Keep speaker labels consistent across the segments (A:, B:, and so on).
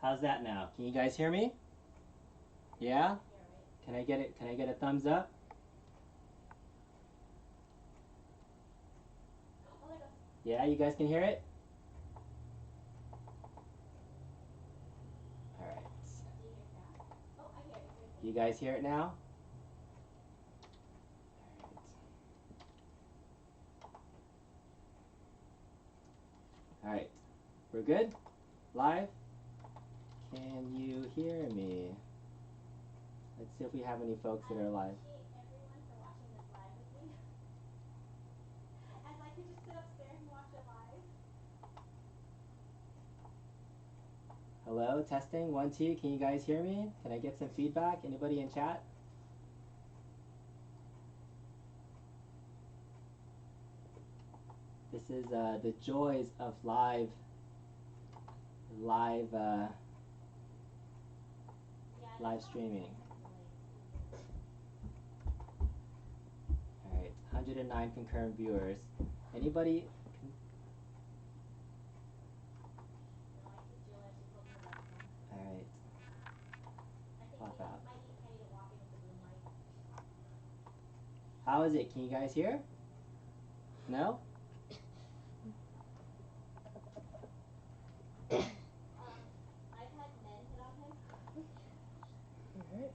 A: How's that now? Can you guys hear me? Yeah? Can I get it? Can I get a thumbs up? Yeah, you guys can hear it? All right. You guys hear it now? All right. We're good? Live? Can you hear me? Let's see if we have any folks that are live.
B: Everyone for watching this live with me. As I could just sit upstairs and watch it live.
A: Hello, testing, 1, 2. Can you guys hear me? Can I get some feedback? Anybody in chat? This is the joys of live streaming. All right, 109 concurrent viewers. Anybody? All right. Pop out. How is it? Can you guys hear? No?
B: I've had men hit on him.
A: Alright.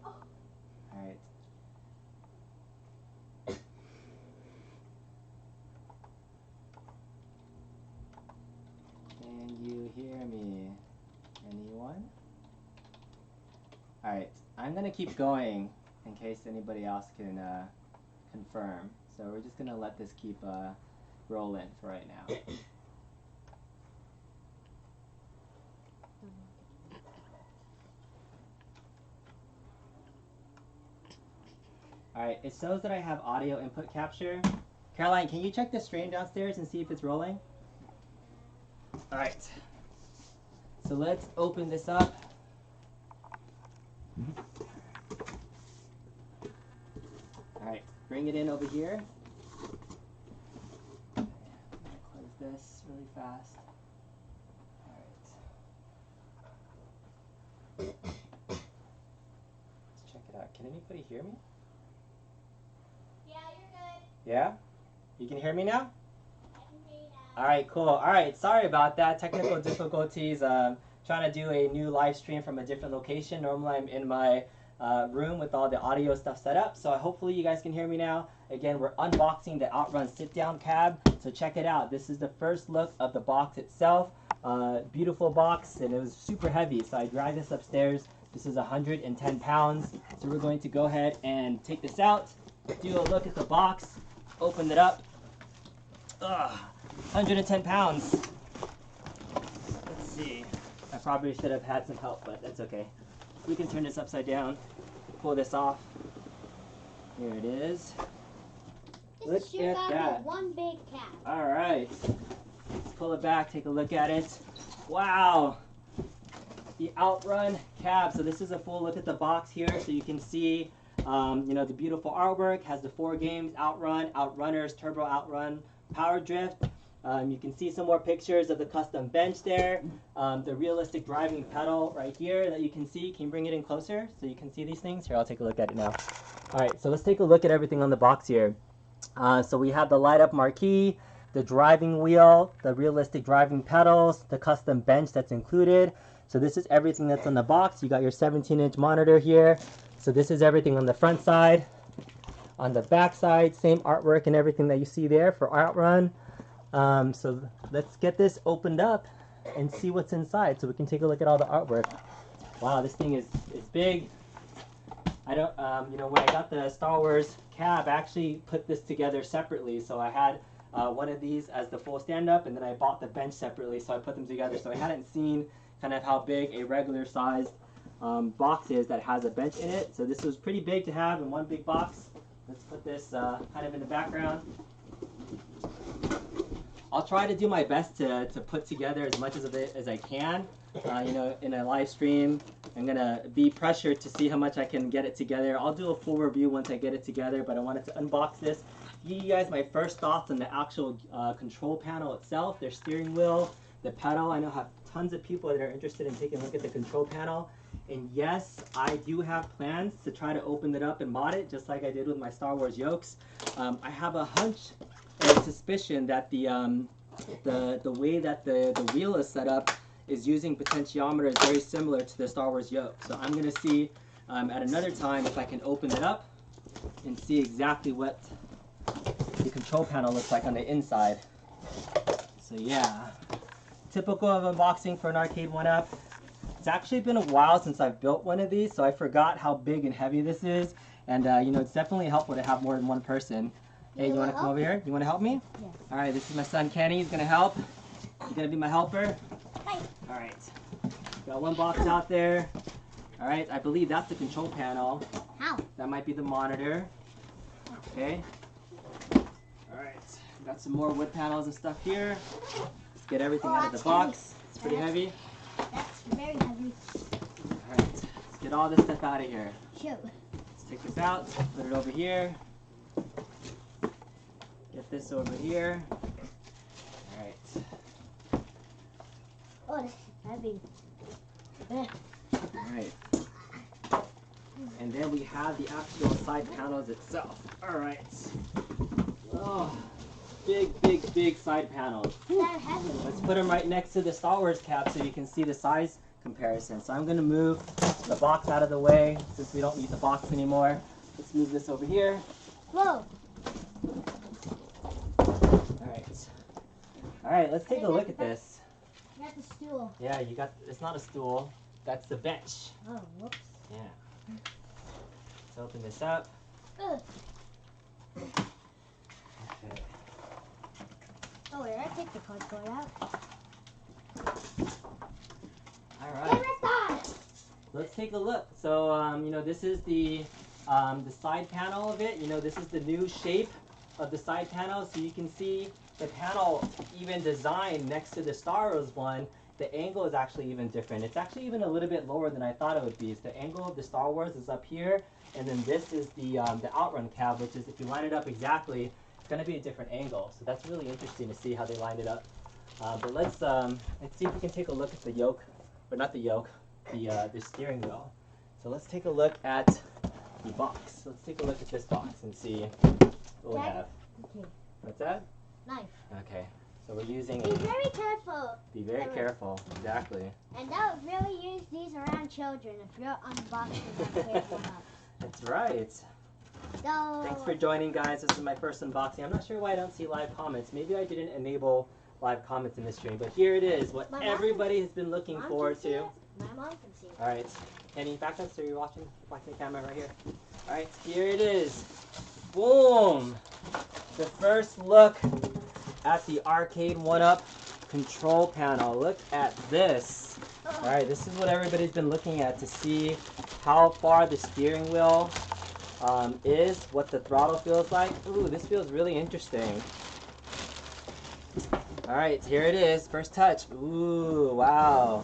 B: Oh.
A: Alright. Can you hear me? Anyone? Alright, I'm gonna keep going in case anybody else can confirm. So we're just gonna let this keep rolling for right now. Alright, it shows that I have audio input capture. Caroline, can you check the stream downstairs and see if it's rolling? Alright. So let's open this up. Alright, bring it in over here. I'm gonna close this really fast. Alright. Let's check it out. Can anybody hear me?
B: Yeah, you're good.
A: Yeah? You can hear me now?
B: I can hear you now.
A: Alright, cool. Alright, sorry about that. Technical difficulties. Trying to do a new live stream from a different location. Normally I'm in my room with all the audio stuff set up. So hopefully you guys can hear me now. Again, we're unboxing the Outrun sit-down cab. So check it out. This is the first look of the box itself. Beautiful box, and it was super heavy. So I dragged this upstairs. This is 110 pounds. So we're going to go ahead and take this out, do a look at the box, open it up. 110 pounds. Let's see. I probably should have had some help, but that's okay. We can turn this upside down, pull this off. Here it is. Look at that.
B: One big cat.
A: All right. Let's pull it back, take a look at it. Wow. The Outrun cab. So this is a full look at the box here, so you can see you know, the beautiful artwork. Has the 4 games: Outrun, OutRunners, Turbo Outrun, Power Drift. You can see some more pictures of the custom bench there. The realistic driving pedal right here that you can see. Can you bring it in closer so you can see these things? Here, I'll take a look at it now. All right, so let's take a look at everything on the box here. So we have the light-up marquee, the driving wheel, the realistic driving pedals, the custom bench that's included. So this is everything that's on the box. You got your 17-inch monitor here. So this is everything on the front side. On the back side, same artwork and everything that you see there for Outrun. So let's get this opened up and see what's inside so we can take a look at all the artwork. Wow, this thing is big. I don't, you know, when I got the Star Wars cab, I actually put this together separately. So I had one of these as the full stand-up, and then I bought the bench separately, so I put them together. So I hadn't seen kind of how big a regular sized box is that has a bench in it. So this was pretty big to have in one big box. Let's put this kind of in the background. I'll try to do my best to put together as much of it as I can. You know, in a live stream, I'm gonna be pressured to see how much I can get it together. I'll do a full review once I get it together, but I wanted to unbox this. Give you guys my first thoughts on the actual control panel itself, their steering wheel, the pedal. I know I have tons of people that are interested in taking a look at the control panel. And yes, I do have plans to try to open it up and mod it, just like I did with my Star Wars yokes. I have a hunch and a suspicion that the way that the wheel is set up is using potentiometers very similar to the Star Wars yoke. So I'm going to see at another time if I can open it up and see exactly what the control panel looks like on the inside. So yeah, typical of unboxing for an Arcade1up. It's actually been a while since I've built one of these, so I forgot how big and heavy this is. And you know, it's definitely helpful to have more than one person. Hey, you want to come over here? You want to help me?
B: Yes.
A: All right, this is my son Kenny. He's going to help. He's going to be my helper.
B: Hi.
A: All right. Got one box out there. All right, I believe that's the control panel.
B: How?
A: That might be the monitor. Okay. All right. Got some more wood panels and stuff here. Let's get everything out of the box. It's pretty heavy.
B: That's very heavy.
A: All right. Let's get all this stuff out of here.
B: Shoot.
A: Let's take this out. Put it over here. Get this over here. All right.
B: Oh, this is heavy.
A: All right. And then we have the actual side panels itself. All right. Oh, big side panels.
B: They're heavy.
A: Let's put them right next to the Star Wars cap so you can see the size comparison. So I'm going to move the box out of the way since we don't need the box anymore. Let's move this over here.
B: Whoa.
A: All right, let's take a look at this.
B: You got the stool.
A: Yeah, you got, it's not a stool. That's the bench.
B: Oh, whoops.
A: Yeah. Let's open this up.
B: Ugh.
A: Okay.
B: Oh, wait, I take the cardboard out.
A: All right. Let's take a look. So, you know, this is the side panel of it. You know, this is the new shape of the side panel. So you can see the panel even designed next to the Star Wars one. The angle is actually even different. It's actually even a little bit lower than I thought it would be. So the angle of the Star Wars is up here, and then this is the Outrun cab, which is, if you line it up exactly, it's going to be a different angle. So that's really interesting to see how they lined it up. But let's see if we can take a look at the yoke, or not the yoke, the steering wheel. So let's take a look at the box. Let's take a look at this box and see what we have.
B: Okay.
A: What's that?
B: Knife.
A: Okay. So we're using
B: Be very careful.
A: Be very careful. Exactly.
B: And don't really use these around children if you're unboxing them careful enough.
A: That's right.
B: So,
A: Thanks for joining, guys. This is my first unboxing. I'm not sure why I don't see live comments. Maybe I didn't enable live comments in this stream, but here it is, what everybody has been looking forward to.
B: My mom can see it.
A: All right. Any back up so you're watching the camera right here. All right, here it is. Boom. The first look at the Arcade1up control panel. Look at this. All right, this is what everybody's been looking at to see how far the steering wheel is, what the throttle feels like. Ooh, this feels really interesting. All right, here it is, first touch. Ooh, wow.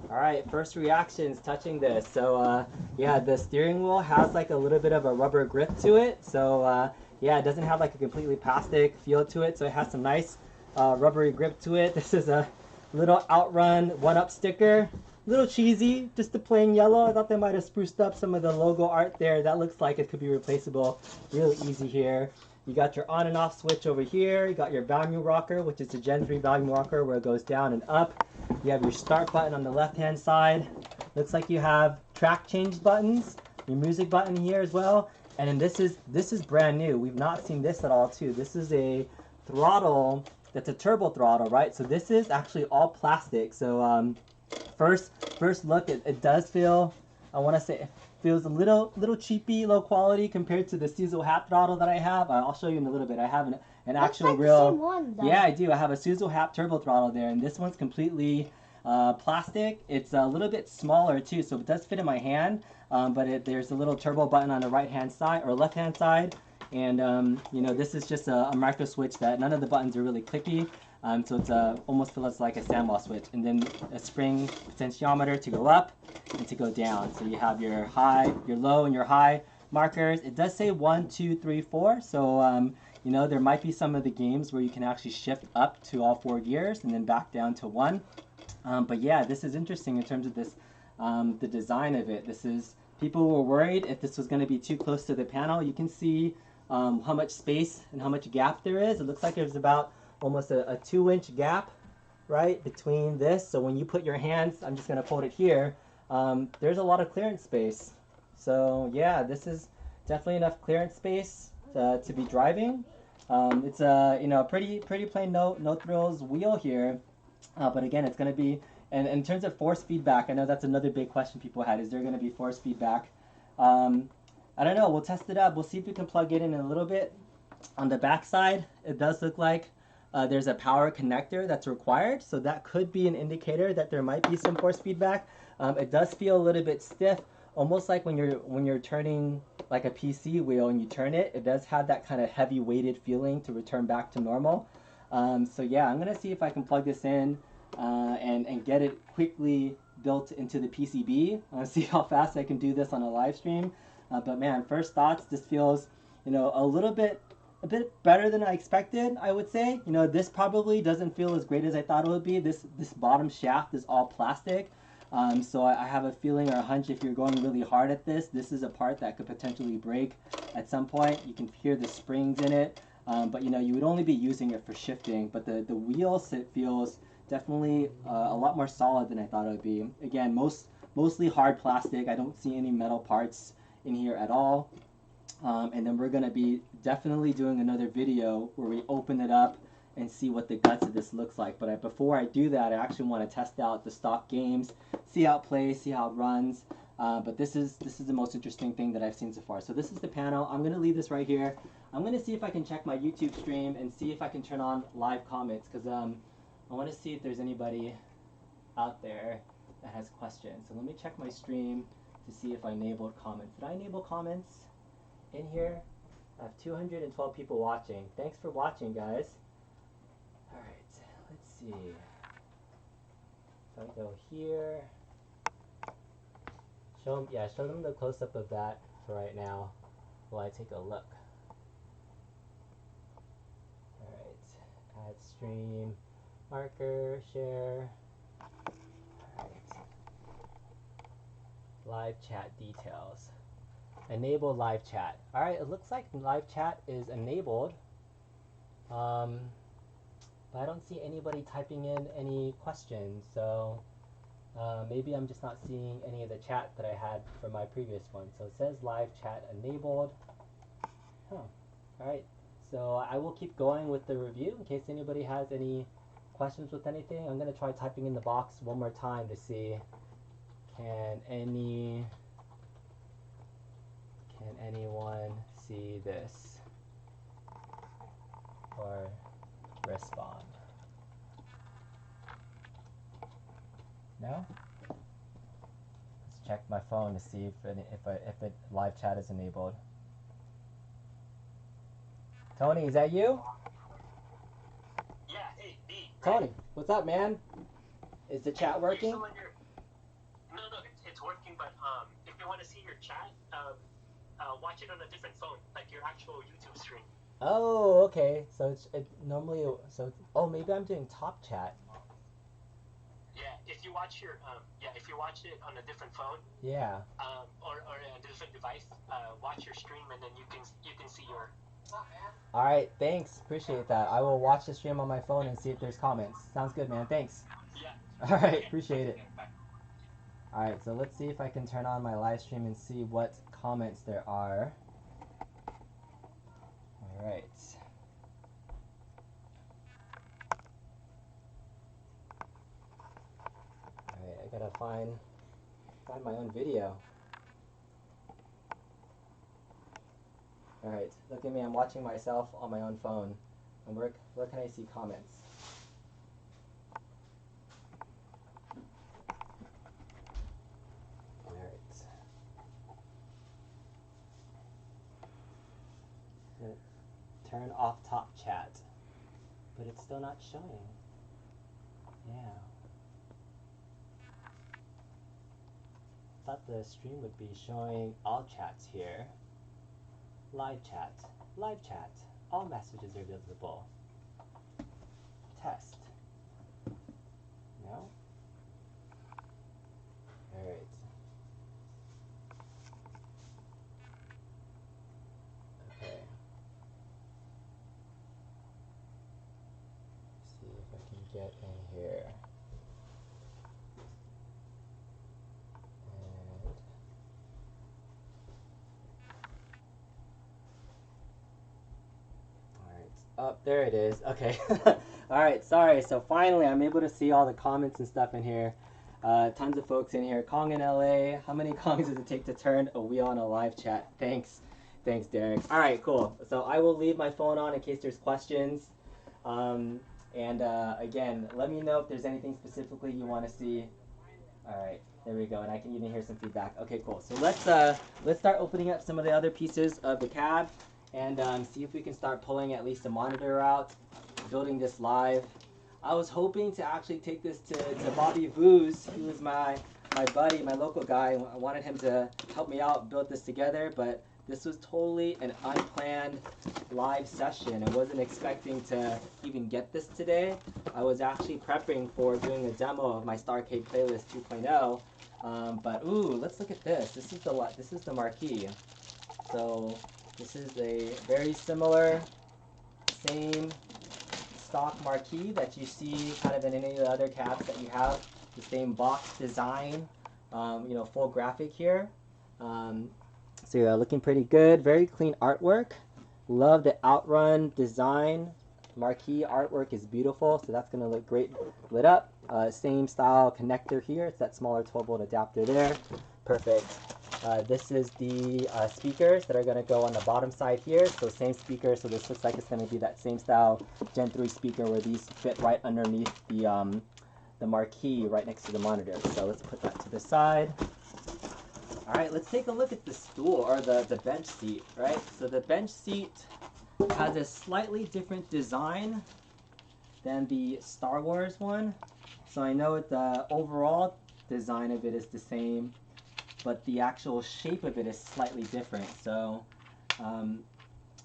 A: All right, first reactions touching this. So yeah, the steering wheel has like a little bit of a rubber grip to it. So yeah, it doesn't have like a completely plastic feel to it. So it has some nice rubbery grip to it. This is a little Outrun 1-up sticker. A little cheesy, just the plain yellow. I thought they might have spruced up some of the logo art there. That looks like it could be replaceable. Really easy here. You got your on and off switch over here. You got your volume rocker, which is the Gen 3 volume rocker where it goes down and up. You have your start button on the left-hand side. Looks like you have track change buttons, your music button here as well. And then this is brand new. We've not seen this at all too. This is a throttle that's a turbo throttle, right? So this is actually all plastic. So first look, it does feel, I want to say, it feels a little cheapy, low quality compared to the Suzo Hap throttle that I have. I'll show you in a little bit. I have an actual
B: like
A: real,
B: the same one, though.
A: yeah, I do. I have a Suzo Hap turbo throttle there, and this one's completely plastic. It's a little bit smaller too, so it does fit in my hand. But there's a little turbo button on the right-hand side or left-hand side, and you know, this is just a micro switch that none of the buttons are really clicky. So it's almost feels like a sandwall switch, and then a spring potentiometer to go up and to go down. So you have your high, your low, and your high markers. It does say 1, 2, 3, 4. So You know, there might be some of the games where you can actually shift up to all 4 gears and then back down to 1. But yeah, this is interesting in terms of this, the design of it. People were worried if this was going to be too close to the panel. You can see how much space and how much gap there is. It looks like there's about almost a 2-inch gap, right, between this. So when you put your hands, I'm just going to hold it here, there's a lot of clearance space. So yeah, this is definitely enough clearance space to be driving. It's a pretty plain no thrills wheel here, but again, it's going to be, and in terms of force feedback, I know that's another big question people had. Is there going to be force feedback? I don't know. We'll test it out. We'll see if we can plug it in a little bit. On the back side, it does look like there's a power connector that's required, so that could be an indicator that there might be some force feedback. It does feel a little bit stiff, almost like when you're turning like a PC wheel and you turn it. It does have that kind of heavy weighted feeling to return back to normal. So yeah, I'm gonna see if I can plug this in and get it quickly built into the PCB. I want to see how fast I can do this on a live stream. But man, first thoughts, this feels, a bit better than I expected, I would say. This probably doesn't feel as great as I thought it would be. This bottom shaft is all plastic. So I have a feeling or a hunch if you're going really hard at this, this is a part that could potentially break at some point. You can hear the springs in it, but you would only be using it for shifting. But the wheel sit feels definitely a lot more solid than I thought it would be. Again, mostly hard plastic. I don't see any metal parts in here at all. And then we're going to be definitely doing another video where we open it up and see what the guts of this looks like. But before I do that, I actually want to test out the stock games, see how it plays, see how it runs. But this is the most interesting thing that I've seen so far. So this is the panel. I'm going to leave this right here. I'm going to see if I can check my YouTube stream and see if I can turn on live comments, because I want to see if there's anybody out there that has questions. So let me check my stream to see if I enabled comments. Did I enable comments in here? I have 212 people watching. Thanks for watching, guys. All right, let's see. If I go here, show them the close-up of that for right now while I take a look. All right, add stream, marker, share. All right, live chat details. Enable live chat. All right, it looks like live chat is enabled. But I don't see anybody typing in any questions, so maybe I'm just not seeing any of the chat that I had from my previous one. So it says live chat enabled. Huh. All right, so I will keep going with the review in case anybody has any questions with anything. I'm going to try typing in the box one more time to see can anyone see this or respond? No? Let's check my phone to see if live chat is enabled. Tony, is that you?
C: Yeah, hey, B.
A: Tony, what's up, man? Is the chat working?
C: No, it's working, but if you want to see your chat, watch it on a different phone, like your actual YouTube stream.
A: Oh, okay. So oh, maybe I'm doing top chat.
C: Yeah, if you watch it on a different phone.
A: Yeah.
C: Or a different device, watch your stream and then you can see your.
A: All right, thanks. Appreciate that. I will watch the stream on my phone and see if there's comments. Sounds good, man. Thanks.
C: Yeah.
A: All right, appreciate it. All right, so let's see if I can turn on my live stream and see what comments there are. All right. All right, I gotta find my own video. All right, look at me. I'm watching myself on my own phone. And where can I see comments? All right. Turn off top chat, but it's still not showing. Yeah. Thought the stream would be showing all chats here. Live chat, all messages are visible. Test. No? Alright. Okay. See if I can get in here. And oh, there it is. Okay. Alright, sorry. So finally I'm able to see all the comments and stuff in here. Tons of folks in here. Kong in LA. How many Kongs does it take to turn a wheel on a live chat? Thanks. Thanks, Derek. Alright, cool. So I will leave my phone on in case there's questions. Again, let me know if there's anything specifically you want to see. Alright, there we go. And I can even hear some feedback. Okay, cool. So let's start opening up some of the other pieces of the cab. And see if we can start pulling at least a monitor out, building this live. I was hoping to actually take this to Bobby Booz, who is my buddy, my local guy. I wanted him to help me out build this together, but this was totally an unplanned live session. I wasn't expecting to even get this today. I was actually prepping for doing a demo of my Starcade playlist 2.0. But ooh, let's look at this. This is the marquee. So this is a very similar, same stock marquee that you see kind of in any of the other cabs that you have. The same box design, full graphic here. So you're looking pretty good. Very clean artwork. Love the Outrun design. Marquee artwork is beautiful, so that's going to look great lit up. Same style connector here. It's that smaller 12-volt adapter there. Perfect. This is the speakers that are going to go on the bottom side here. So same speaker. So this looks like it's going to be that same style Gen 3 speaker where these fit right underneath the marquee right next to the monitor. So let's put that to the side. All right, let's take a look at the stool or the bench seat, right? So the bench seat has a slightly different design than the Star Wars one. So I know the overall design of it is the same, but the actual shape of it is slightly different. So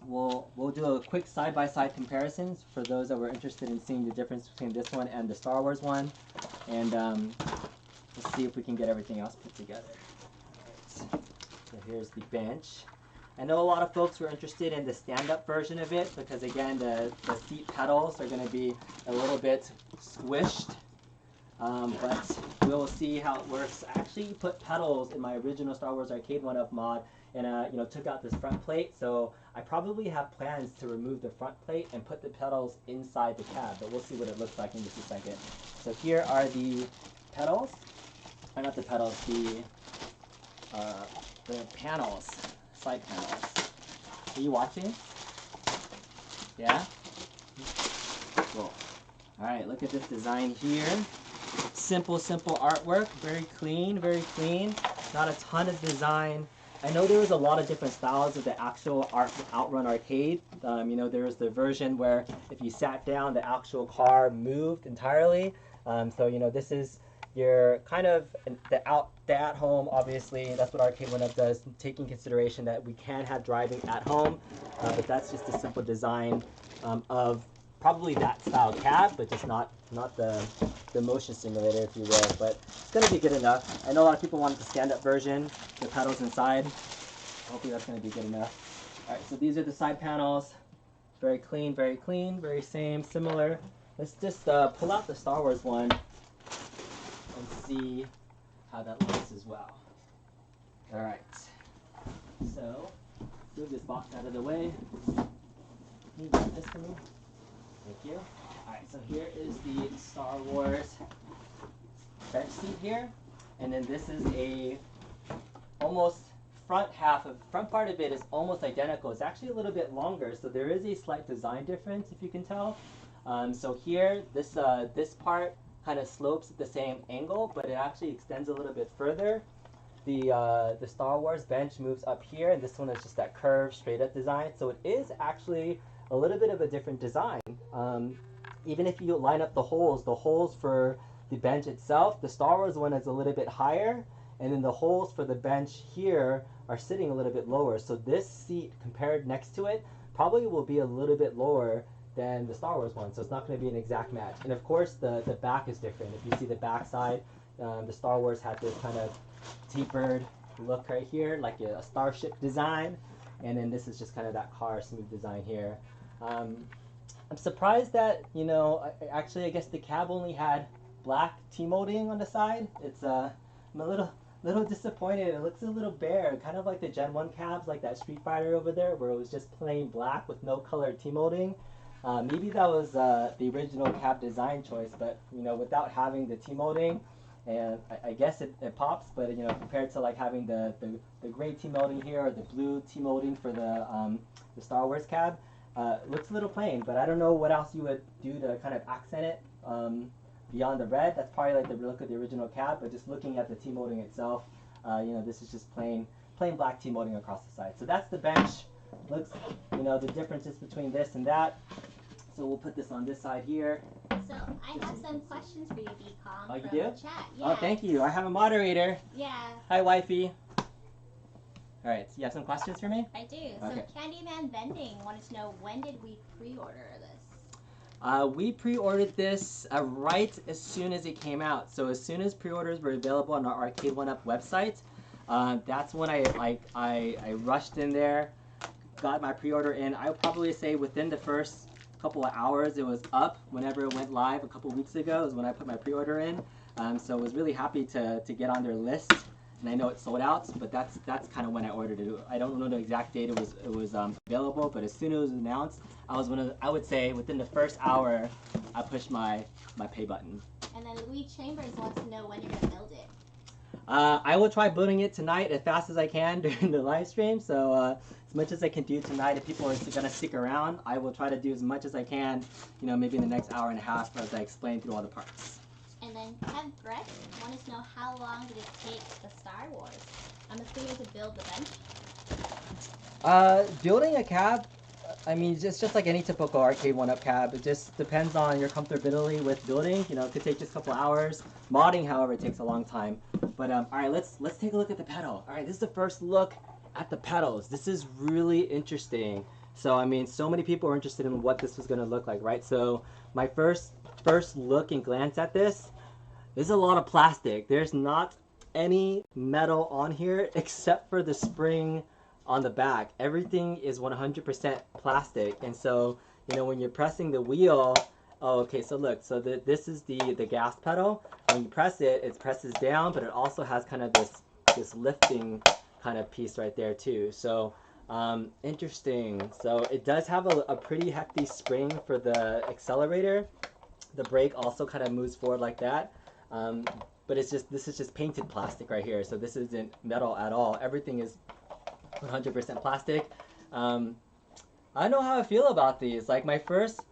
A: we'll do a quick side-by-side comparison for those that were interested in seeing the difference between this one and the Star Wars one. And let's see if we can get everything else put together. All right. So here's the bench. I know a lot of folks were interested in the stand-up version of it because, again, the seat pedals are going to be a little bit squished. But we'll see how it works. I actually put pedals in my original Star Wars Arcade1up mod and took out this front plate. So I probably have plans to remove the front plate and put the pedals inside the cab, but we'll see what it looks like in just a second. So here are the pedals, or not the pedals, the panels, side panels. Are you watching? Yeah? Cool. All right, look at this design here. Simple artwork, very clean, not a ton of design. I know there was a lot of different styles of the actual Outrun arcade. There was the version where if you sat down, the actual car moved entirely. This is your kind of the at-home, obviously. That's what Arcade1up does, taking consideration that we can have driving at home, but that's just a simple design of probably that style cab, but just not the motion simulator, if you will. But it's going to be good enough. I know a lot of people wanted the stand-up version, the pedals inside. Hopefully that's going to be good enough. All right, so these are the side panels. Very clean, very similar. Let's just pull out the Star Wars one and see how that looks as well. All right, so move this box out of the way. Can you grab this for me? Thank you. Alright, so here is the Star Wars bench seat here. And then this is a almost front part of it is almost identical. It's actually a little bit longer, so there is a slight design difference, if you can tell. So here, this part kind of slopes at the same angle, but it actually extends a little bit further. The Star Wars bench moves up here, and this one is just that curved, straight up design. So it is actually a little bit of a different design. Even if you line up the holes for the bench itself, the Star Wars one is a little bit higher, and then the holes for the bench here are sitting a little bit lower. So this seat compared next to it probably will be a little bit lower than the Star Wars one, so it's not going to be an exact match. And of course, the back is different. If you see the back side, the Star Wars had this kind of tapered look right here, like a starship design, and then this is just kind of that car smooth design here. I'm surprised that, you know, actually I guess the cab only had black T-molding on the side. It's I'm a little disappointed. It looks a little bare, kind of like the Gen 1 cabs, like that Street Fighter over there, where it was just plain black with no colored T-molding. Maybe that was the original cab design choice, but you know, without having the T-molding, and I guess it pops. But you know, compared to like having the gray T-molding here or the blue T-molding for the Star Wars cab, looks a little plain. But I don't know what else you would do to kind of accent it beyond the red. That's probably like the look of the original cab. But just looking at the T-molding itself, you know, this is just plain black T-molding across the side. So that's the bench. Looks, you know, the differences between this and that. So we'll put this on this side here.
B: So I have some questions for you, DCOM.
A: Oh, you
B: from
A: do?
B: the chat. Yeah.
A: Oh, thank you. I have a moderator.
B: Yeah,
A: Hi, wifey. All right, so you have some questions for me?
B: I do.
A: Okay.
B: So Candyman Vending wanted to know, when did we pre-order this?
A: We pre-ordered this right as soon as it came out. So as soon as pre-orders were available on our Arcade1up website, that's when I rushed in there, got my pre-order in. I would probably say within the first couple of hours it was up. Whenever it went live a couple weeks ago is when I put my pre-order in. So I was really happy to get on their list. And I know it's sold out, but that's kind of when I ordered it. I don't know the exact date it was available, but as soon as it was announced, I would say within the first hour, I pushed my pay button.
B: And then Louis Chambers wants to know when you're gonna build it.
A: I will try building it tonight as fast as I can during the live stream. So as much as I can do tonight, if people are gonna stick around, I will try to do as much as I can. You know, maybe in the next hour and a half as I explain through all the parts.
B: And then Kev Brett wanted to know, how long did it take the Star Wars? I'm assuming to build the bench.
A: Building a cab, I mean, it's just like any typical Arcade1up cab. It just depends on your comfortability with building. You know, it could take just a couple hours. Modding, however, takes a long time. But all right, let's take a look at the pedal. All right, this is the first look at the pedals. This is really interesting. So I mean, so many people are interested in what this was going to look like, right? So my first look and glance at this is a lot of plastic. There's not any metal on here except for the spring on the back. Everything is 100% plastic. And so, you know, when you're pressing the wheel, oh, okay, so look, so this is the gas pedal. When you press it, it presses down, but it also has kind of this lifting kind of piece right there too. So interesting. So it does have a pretty hefty spring for the accelerator. The brake also kind of moves forward like that. But this is just painted plastic right here. So this isn't metal at all. Everything is 100% plastic. I don't know how I feel about these. Like my first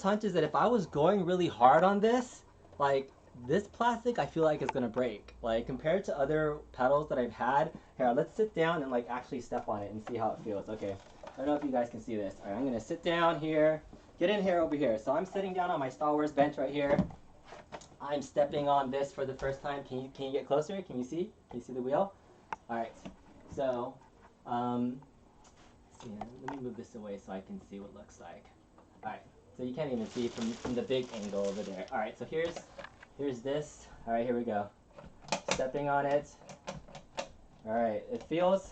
A: hunch is that if I was going really hard on this, like this plastic, I feel like it's gonna break. Like compared to other pedals that I've had. Here, let's sit down and like actually step on it and see how it feels. Okay, I don't know if you guys can see this. All right, I'm gonna sit down here. Get in here over here. So I'm sitting down on my Star Wars bench right here. I'm stepping on this for the first time. Can you get closer? Can you see? Can you see the wheel? All right. So, let's see, let me move this away so I can see what it looks like. All right. So you can't even see from the big angle over there. All right. So here's this. All right. Here we go. Stepping on it. All right. It feels.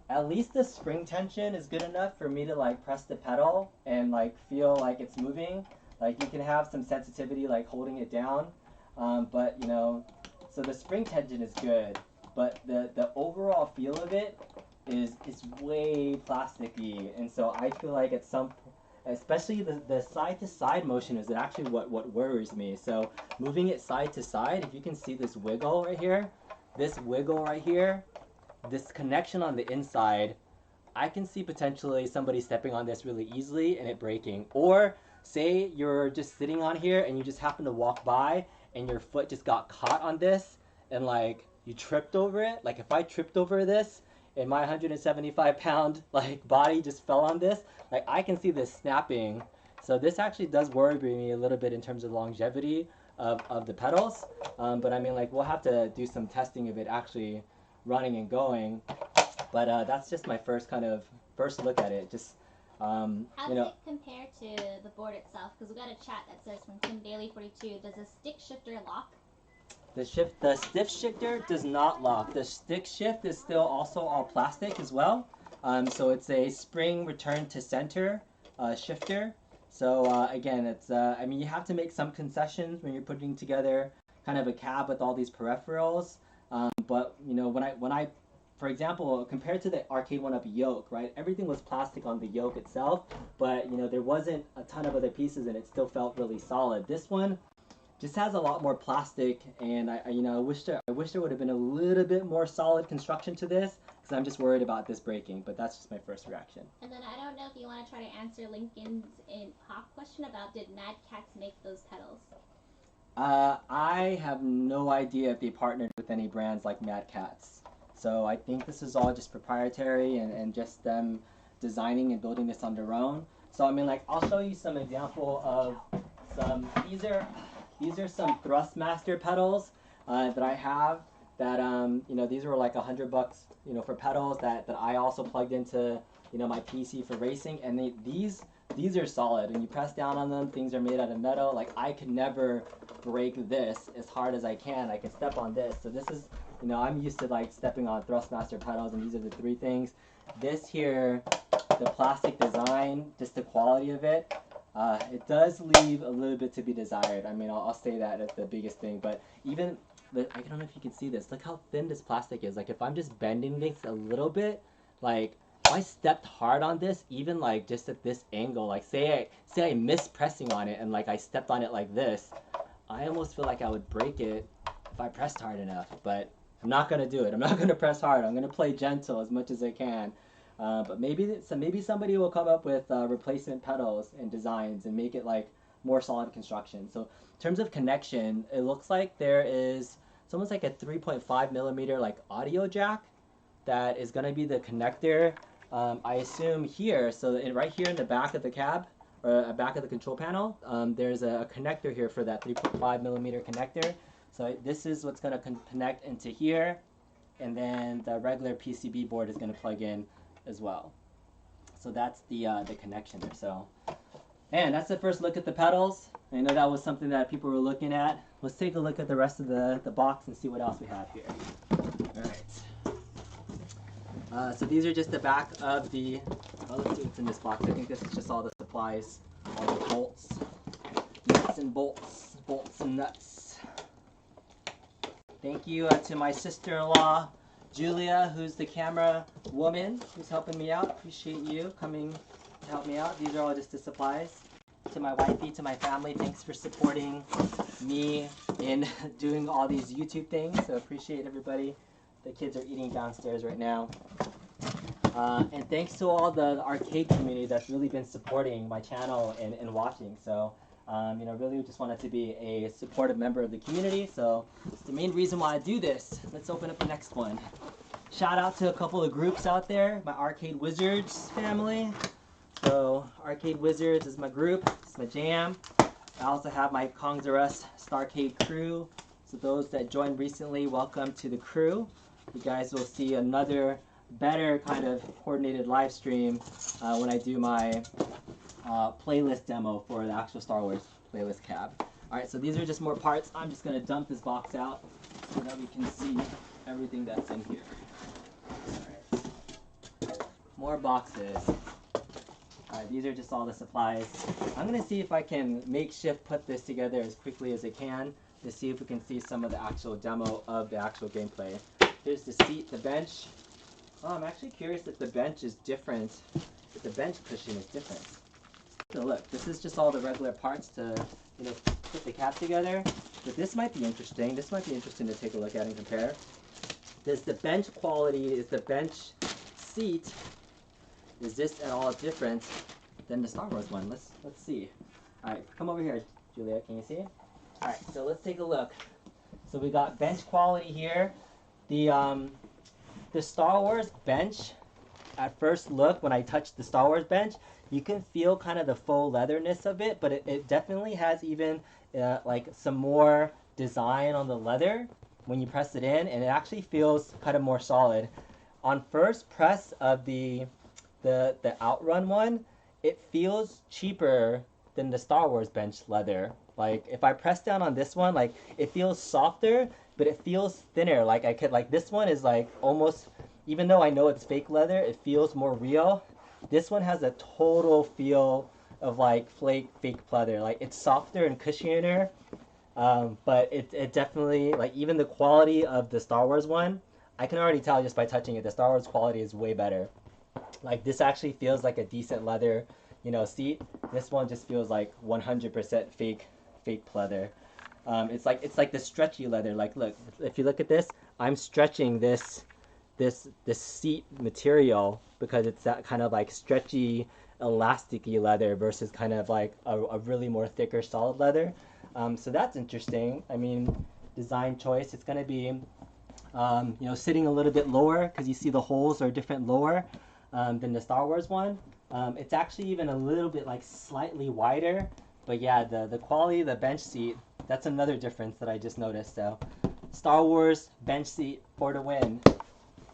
A: At least the spring tension is good enough for me to like press the pedal and like feel like it's moving. Like you can have some sensitivity like holding it down, but you know, so the spring tension is good, but the overall feel of it is way plasticky, and so I feel like at some, especially the side to side motion is actually what worries me. So moving it side to side, if you can see this wiggle right here, this connection on the inside, I can see potentially somebody stepping on this really easily and it breaking. Or say you're just sitting on here and you just happen to walk by and your foot just got caught on this and like you tripped over it. Like if I tripped over this and my 175-pound like body just fell on this, like I can see this snapping. So this actually does worry me a little bit in terms of longevity of the pedals. But I mean, like we'll have to do some testing of it actually running and going. But that's just my first look at it. Just
B: How
A: you
B: does
A: know,
B: it compare to the board itself? Because we got a chat that says from Tim Daly 42. Does a stick shifter lock?
A: the stick shifter does not lock. The stick shift is still also all plastic as well. So it's a spring return to center shifter. So again, it's I mean, you have to make some concessions when you're putting together kind of a cab with all these peripherals. But you know, when I for example, compared to the Arcade1up yoke, right? Everything was plastic on the yoke itself, but you know, there wasn't a ton of other pieces and it still felt really solid. This one just has a lot more plastic, and I wish there would have been a little bit more solid construction to this, because I'm just worried about this breaking. But that's just my first reaction.
B: And then I don't know if you want to try to answer Lincoln's pop question about did Mad Cats make those pedals?
A: I have no idea if they partnered with any brands like Mad Cats. So I think this is all just proprietary and just them designing and building this on their own. So I mean, like, I'll show you some example of some, these are some Thrustmaster pedals that I have that, you know, these were like $100, you know, for pedals that I also plugged into, you know, my PC for racing. And these are solid. When you press down on them, things are made out of metal. Like, I could never break this as hard as I can. I can step on this. So this is, you know, I'm used to like stepping on Thrustmaster pedals, and these are the three things. This here, the plastic design, just the quality of it, it does leave a little bit to be desired. I mean, I'll say that as the biggest thing. But even, I don't know if you can see this. Look how thin this plastic is. Like, if I'm just bending this a little bit, like, if I stepped hard on this, even like just at this angle, like say I missed pressing on it and like I stepped on it like this, I almost feel like I would break it if I pressed hard enough. But I'm not gonna do it. I'm not gonna press hard. I'm gonna play gentle as much as I can. But maybe somebody will come up with replacement pedals and designs and make it like more solid construction. So in terms of connection, it looks like there is, it's almost like a 3.5 millimeter like audio jack that is gonna be the connector. I assume here, so right here in the back of the cab, or back of the control panel, there's a connector here for that 3.5 millimeter connector. So this is what's going to connect into here, and then the regular PCB board is going to plug in as well. So that's the connection there. So, and that's the first look at the pedals. I know that was something that people were looking at. Let's take a look at the rest of the box and see what else we have here. All right. So these are just the back of the, let's see what's in this box. I think this is just all the supplies, all the bolts, nuts and bolts and nuts. Thank you to my sister-in-law, Julia, who's the camera woman, who's helping me out. Appreciate you coming to help me out. These are all just the supplies. To my wifey, to my family, thanks for supporting me in doing all these YouTube things. So appreciate everybody. The kids are eating downstairs right now. And thanks to all the arcade community that's really been supporting my channel and watching. So, you know, really just wanted to be a supportive member of the community. So it's the main reason why I do this. Let's open up the next one. Shout out to a couple of groups out there. My Arcade Wizards family. So Arcade Wizards is my group. It's my jam. I also have my Kongs R Us Starcade crew. So those that joined recently, welcome to the crew. You guys will see another better kind of coordinated live stream when I do my playlist demo for the actual Star Wars playlist cab. Alright, so these are just more parts. I'm just going to dump this box out so that we can see everything that's in here. Alright, more boxes. Alright, these are just all the supplies. I'm going to see if I can makeshift put this together as quickly as I can to see if we can see some of the actual demo of the actual gameplay. Here's the seat, the bench. Oh, I'm actually curious if the bench is different, if the bench cushion is different. So look, this is just all the regular parts to, you know, put the cab together. But this might be interesting. This might be interesting to take a look at and compare. Does the bench quality, is the bench seat, is this at all different than the Star Wars one? Let's see. All right, come over here, Julia. Can you see? All right, so let's take a look. So we got bench quality here. The Star Wars bench, at first look, when I touched the Star Wars bench, you can feel kind of the faux leatherness of it, but it definitely has even like some more design on the leather when you press it in, and it actually feels kind of more solid. on first press of the Outrun one, it feels cheaper than the Star Wars bench leather. Like if I press down on this one, like it feels softer, but it feels thinner. Like I could, like this one is like almost, even though I know it's fake leather, it feels more real. This one has a total feel of like fake leather. Like it's softer and cushier, but it definitely, like even the quality of the Star Wars one, I can already tell just by touching it, the Star Wars quality is way better. Like this actually feels like a decent leather, seat. This one just feels like 100% fake leather. It's like the stretchy leather. Like look, if you look at this, I'm stretching this seat material because it's that kind of like stretchy, elasticy leather versus kind of like a really more thicker solid leather. So that's interesting. I mean, design choice. It's gonna be sitting a little bit lower because you see the holes are different lower than the Star Wars one. It's actually even a little bit like slightly wider, but yeah, the quality of the bench seat, that's another difference that I just noticed. So Star Wars bench seat for the win.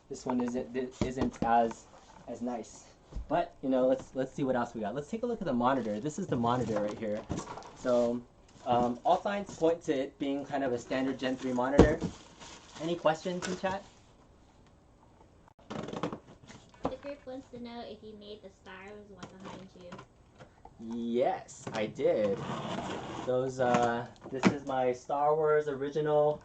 A: This one isn't as nice. But let's see what else we got. Let's take a look at the monitor. This is the monitor right here. So all signs point to it being kind of a standard Gen 3 monitor. Any questions in chat?
B: The group wants to know if you made the stars one behind you.
A: Yes, I did. Those this is my Star Wars original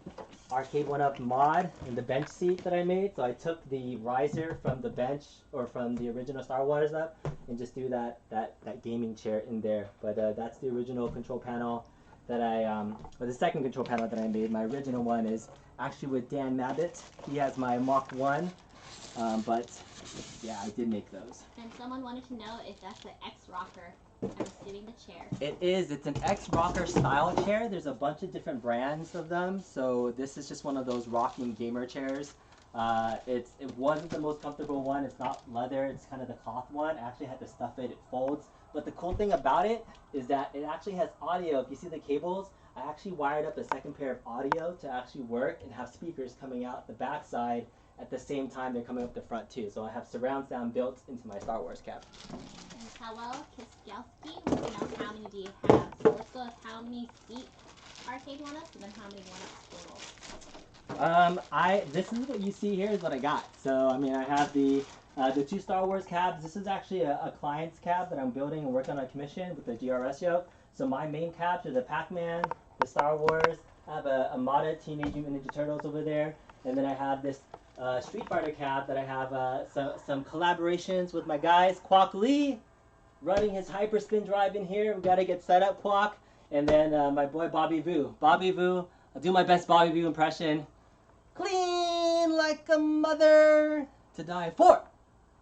A: Arcade1up mod and the bench seat that I made. So I took the riser from the bench or from the original Star Wars up and just do that gaming chair in there. But that's the original control panel that or the second control panel that I made. My original one is actually with Dan Mabbitt. He has my Mach 1, but yeah, I did make those.
B: And someone wanted to know if that's the X-Rocker. I'm assuming the chair.
A: It is. It's an X-Rocker style chair. There's a bunch of different brands of them. So this is just one of those rocking gamer chairs. It wasn't the most comfortable one. It's not leather. It's kind of the cloth one. I actually had to stuff it. It folds. But the cool thing about it is that it actually has audio. If you see the cables, I actually wired up a second pair of audio to actually work and have speakers coming out the back side at the same time they're coming up the front too. So I have surround sound built into my Star Wars cap.
B: And hello, Kiskelski wants to know how many do you have. So let's go with how many seat Arcade1ups and then how many 1ups total.
A: This is what you see here is what I got. So I mean, I have the two Star Wars cabs. This is actually a client's cab that I'm building and working on a commission with the GRS yoke. So my main cabs are the Pac-Man, the Star Wars. I have a modded Teenage Mutant Ninja Turtles over there, and then I have this Street Fighter cab that I have some collaborations with my guys. Kwok Lee running his hyperspin drive in here. We got to get set up, Kwok. And then my boy Bobby Vu. Bobby Vu, I'll do my best Bobby Vu impression. Clean like a mother to die for.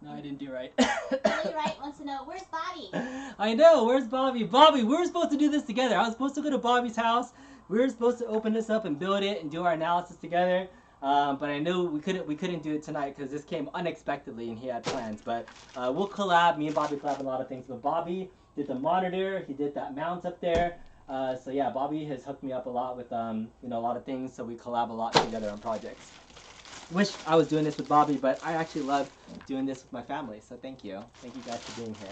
A: No, I didn't do right.
B: Billy Wright wants to know, where's Bobby?
A: I know, where's Bobby? Bobby, we were supposed to do this together. I was supposed to go to Bobby's house. We were supposed to open this up and build it and do our analysis together. But I knew we couldn't do it tonight because this came unexpectedly and he had plans. But we'll collab. Me and Bobby collab on a lot of things. But Bobby did the monitor. He did that mount up there. So yeah, Bobby has hooked me up a lot with a lot of things. So we collab a lot together on projects. Wish I was doing this with Bobby, but I actually love doing this with my family. So thank you guys for being here.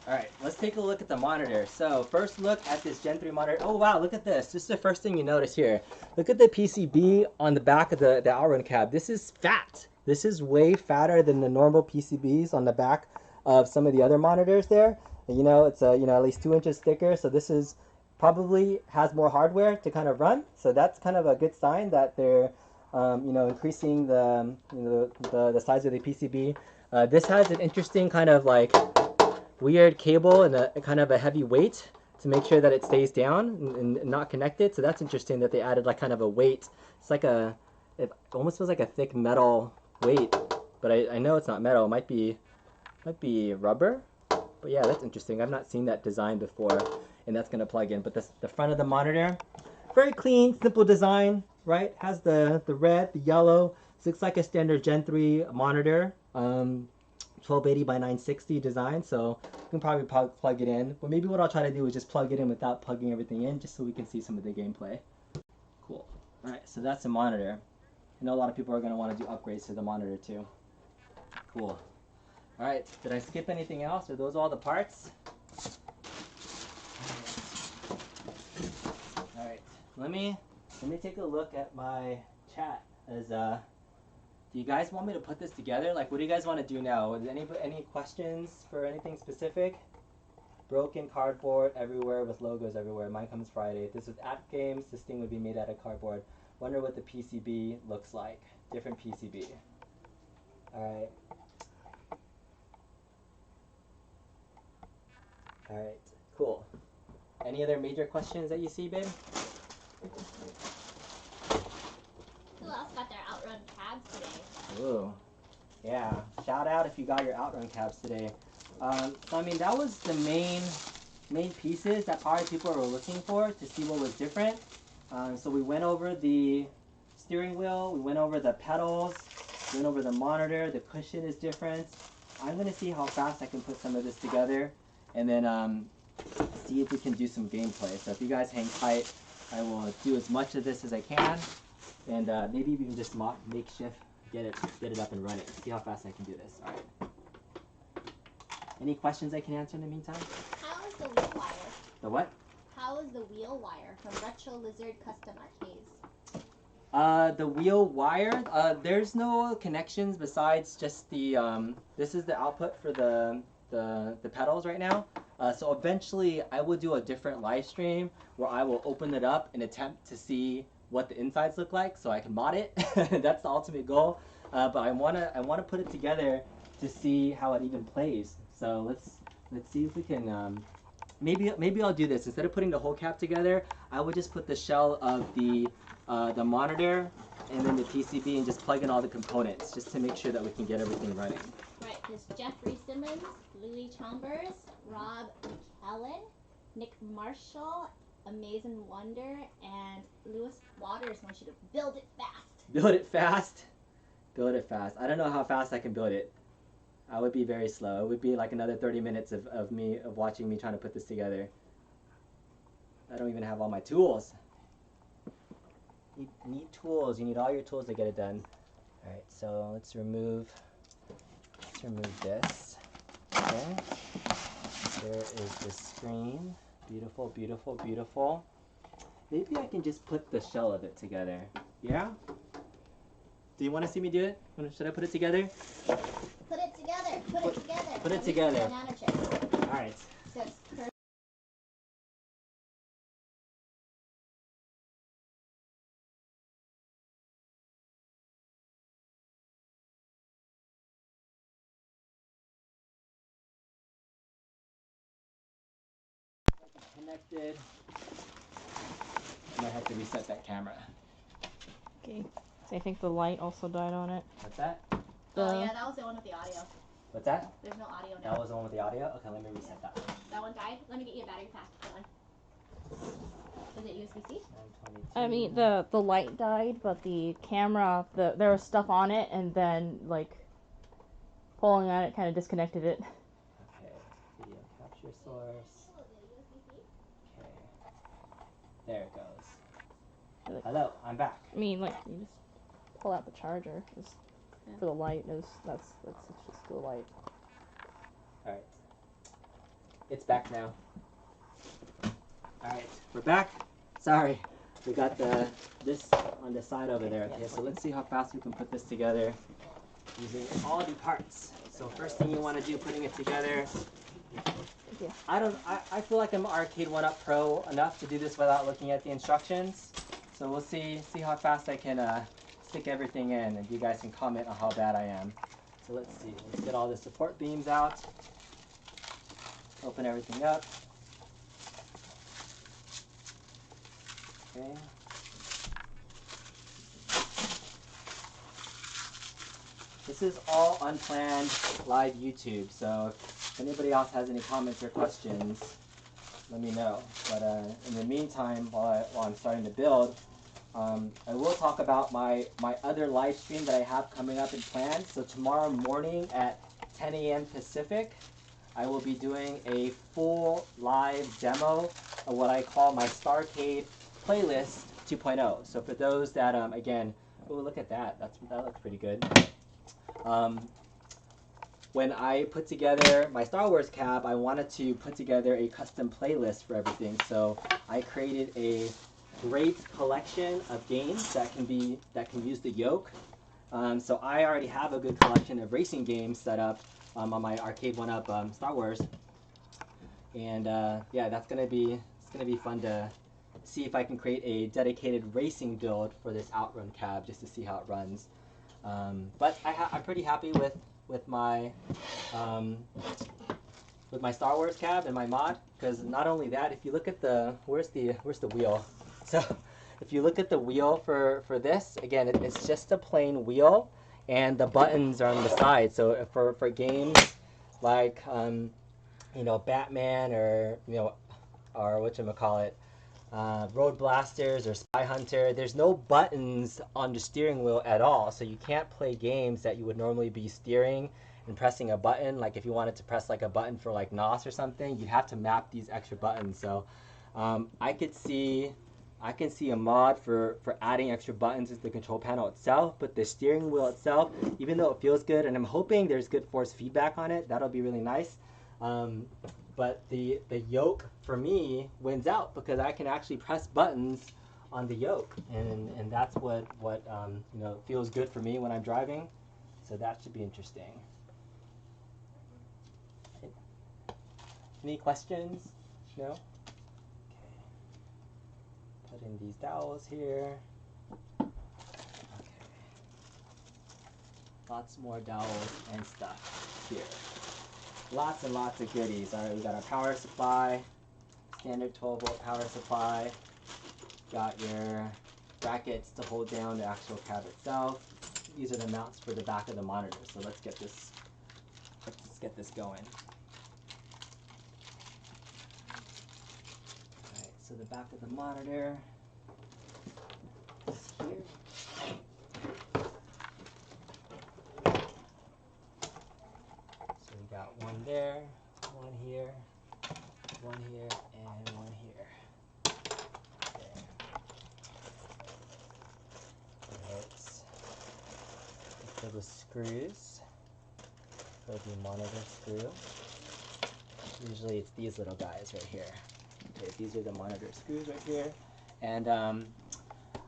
A: All right, let's take a look at the monitor. So first look at this Gen 3 monitor. Oh wow, look at this. This is the first thing you notice here. Look at the PCB on the back of the Outrun cab. This is fat. This is way fatter than the normal PCBs on the back of some of the other monitors there. It's at least 2 inches thicker. So this is probably has more hardware to kind of run. So that's kind of a good sign that they're increasing the size of the PCB. This has an interesting kind of like weird cable and a kind of a heavy weight to make sure that it stays down and not connected. So that's interesting that they added like kind of a weight. It's like it almost feels like a thick metal weight, but I know it's not metal. It might be rubber. But yeah, that's interesting. I've not seen that design before, and that's gonna plug in. But the front of the monitor, very clean, simple design, right? Has the red, the yellow. This looks like a standard Gen 3 monitor. 1280 by 960 design, so you can probably plug it in. But maybe what I'll try to do is just plug it in without plugging everything in, just so we can see some of the gameplay. Cool. All right, so that's the monitor. I know a lot of people are going to want to do upgrades to the monitor too. cool. All right, did I skip anything else? Are those all the parts? All right, let me take a look at my chat. As do you guys want me to put this together? Like, what do you guys want to do now? Is any questions for anything specific? Broken cardboard everywhere with logos everywhere. Mine comes Friday. If this was at games, this thing would be made out of cardboard. Wonder what the PCB looks like. Different PCB. Alright. Alright, cool. Any other major questions that you see, babe?
B: Who else got their Outrun cabs today?
A: Ooh. Yeah. Shout out if you got your Outrun cabs today. So I mean, that was the main pieces that probably people were looking for to see what was different. So we went over the steering wheel, we went over the pedals, we went over the monitor, the cushion is different. I'm going to see how fast I can put some of this together and then see if we can do some gameplay. So if you guys hang tight, I will do as much of this as I can, and maybe we can just makeshift get it up and running. See how fast I can do this. All right. Any questions I can answer in the meantime?
B: How is the wheel wire?
A: The what?
B: How is the wheel wire from Retro Lizard Custom Arcades?
A: The wheel wire, there's no connections besides just the, this is the output for the pedals right now. So eventually I will do a different live stream where I will open it up and attempt to see what the insides look like so I can mod it. That's the ultimate goal. But I wanna put it together to see how it even plays. So let's see if we can, maybe I'll do this. Instead of putting the whole cap together, I would just put the shell of the monitor and then the PCB and just plug in all the components just to make sure that we can get everything running.
B: Right, there's Jeffrey Simmons, Louis Chambers, Rob McKellen, Nick Marshall, Amazing Wonder, and Lewis Waters wants you to build it fast.
A: Build it fast? Build it fast. I don't know how fast I can build it. I would be very slow. It would be like another 30 minutes of watching me trying to put this together. I don't even have all my tools. You need tools. You need all your tools to get it done. All right, so let's remove this. Okay. There is the screen. Beautiful, beautiful, beautiful. Maybe I can just put the shell of it together. Yeah? Do you want to see me do it? Should I put it together?
B: Put it together. Put it together.
A: Put it together.
B: Banana chips.
A: All right.
B: So it's perfect.
A: Connected. I might have to reset that camera.
D: Okay. I think the light also died on it.
A: What's that?
B: Oh yeah, that was the one with the audio.
A: What's that?
B: There's no audio now.
A: That was the one with the audio? Okay, let me reset that one.
B: That one died? Let me get you a battery pack. Hold on. Is it USB-C?
D: I mean, the light died, but the camera, there was stuff on it, and then, like, pulling on it kind of disconnected it.
A: Okay, video capture source. Okay, there it goes. Hello, I'm back.
D: I mean, like, you just pull out the charger. For the light, it's just the light.
A: Alright. It's back now. Alright, we're back. Sorry, we got this on the side over there. Okay, so let's see how fast we can put this together using all the parts. So first thing you want to do putting it together,
D: Yeah.
A: I feel like I'm Arcade1up Pro enough to do this without looking at the instructions. So we'll see how fast I can stick everything in, and you guys can comment on how bad I am. So let's see. Let's get all the support beams out. Open everything up. Okay. This is all unplanned live YouTube, so if anybody else has any comments or questions, let me know. But in the meantime, while I'm starting to build, I will talk about my other live stream that I have coming up and planned. So tomorrow morning at 10 a.m. Pacific, I will be doing a full live demo of what I call my Starcade playlist 2.0. So for those that, again, oh, look at that. That looks pretty good. when I put together my Star Wars cab, I wanted to put together a custom playlist for everything. So I created a great collection of games that can use the yoke. So I already have a good collection of racing games set up on my Arcade1up Star Wars, and yeah, it's gonna be fun to see if I can create a dedicated racing build for this Outrun cab just to see how it runs. But I'm pretty happy with my Star Wars cab and my mod, because not only that, if you look at where's the wheel? So if you look at the wheel for this, again, it's just a plain wheel, and the buttons are on the side. So for games like you know, Batman, or you know, or whatchamacallit, Road Blasters or Spy Hunter, there's no buttons on the steering wheel at all. So you can't play games that you would normally be steering and pressing a button. Like if you wanted to press like a button for like NOS or something, you'd have to map these extra buttons. So I can see a mod for adding extra buttons to the control panel itself, but the steering wheel itself, even though it feels good, and I'm hoping there's good force feedback on it, that'll be really nice. But the yoke for me wins out because I can actually press buttons on the yoke, and that's what you know, feels good for me when I'm driving. So that should be interesting. Okay. Any questions? No? Okay. Put in these dowels here. Okay. Lots more dowels and stuff here. Lots and lots of goodies. All right, we got our power supply, standard 12-volt power supply. Got your brackets to hold down the actual cab itself. These are the mounts for the back of the monitor. So let's get this going. All right, so the back of the monitor is here. So we got one there, one here, and one here. Okay. Alright. For the screws, for the monitor screw, usually it's these little guys right here. Okay, these are the monitor screws right here. And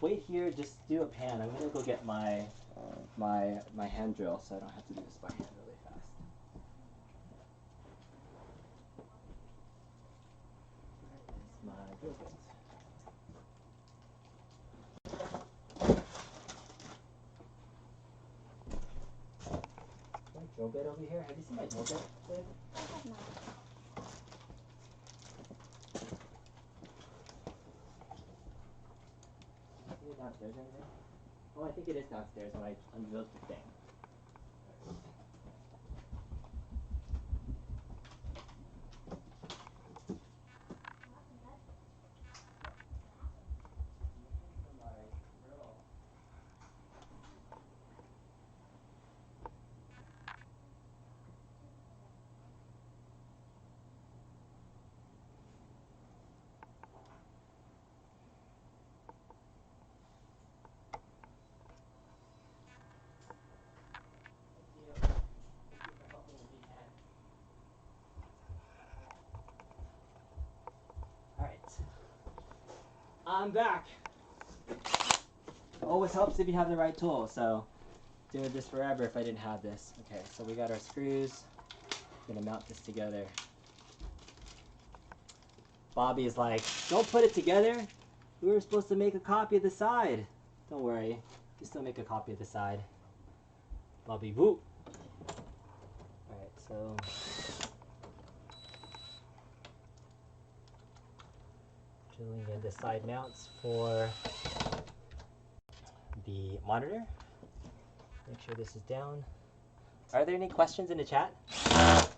A: wait here, just do a pan. I'm gonna go get my hand drill so I don't have to do this by hand really fast. Where's my drill bit? My drill bit over here? Have you seen my drill bit, babe?
B: I have not.
A: Is it downstairs or anything? Oh, I think it is downstairs when I unveiled the thing. I'm back. It always helps if you have the right tool, so doing this forever if I didn't have this. Okay, so we got our screws. I'm gonna mount this together. Bobby is like, don't put it together. We were supposed to make a copy of the side. Don't worry, you can still make a copy of the side. Bobby, woo. Alright, so drilling in the side mounts for the monitor. Make sure this is down. Are there any questions in the chat? Let's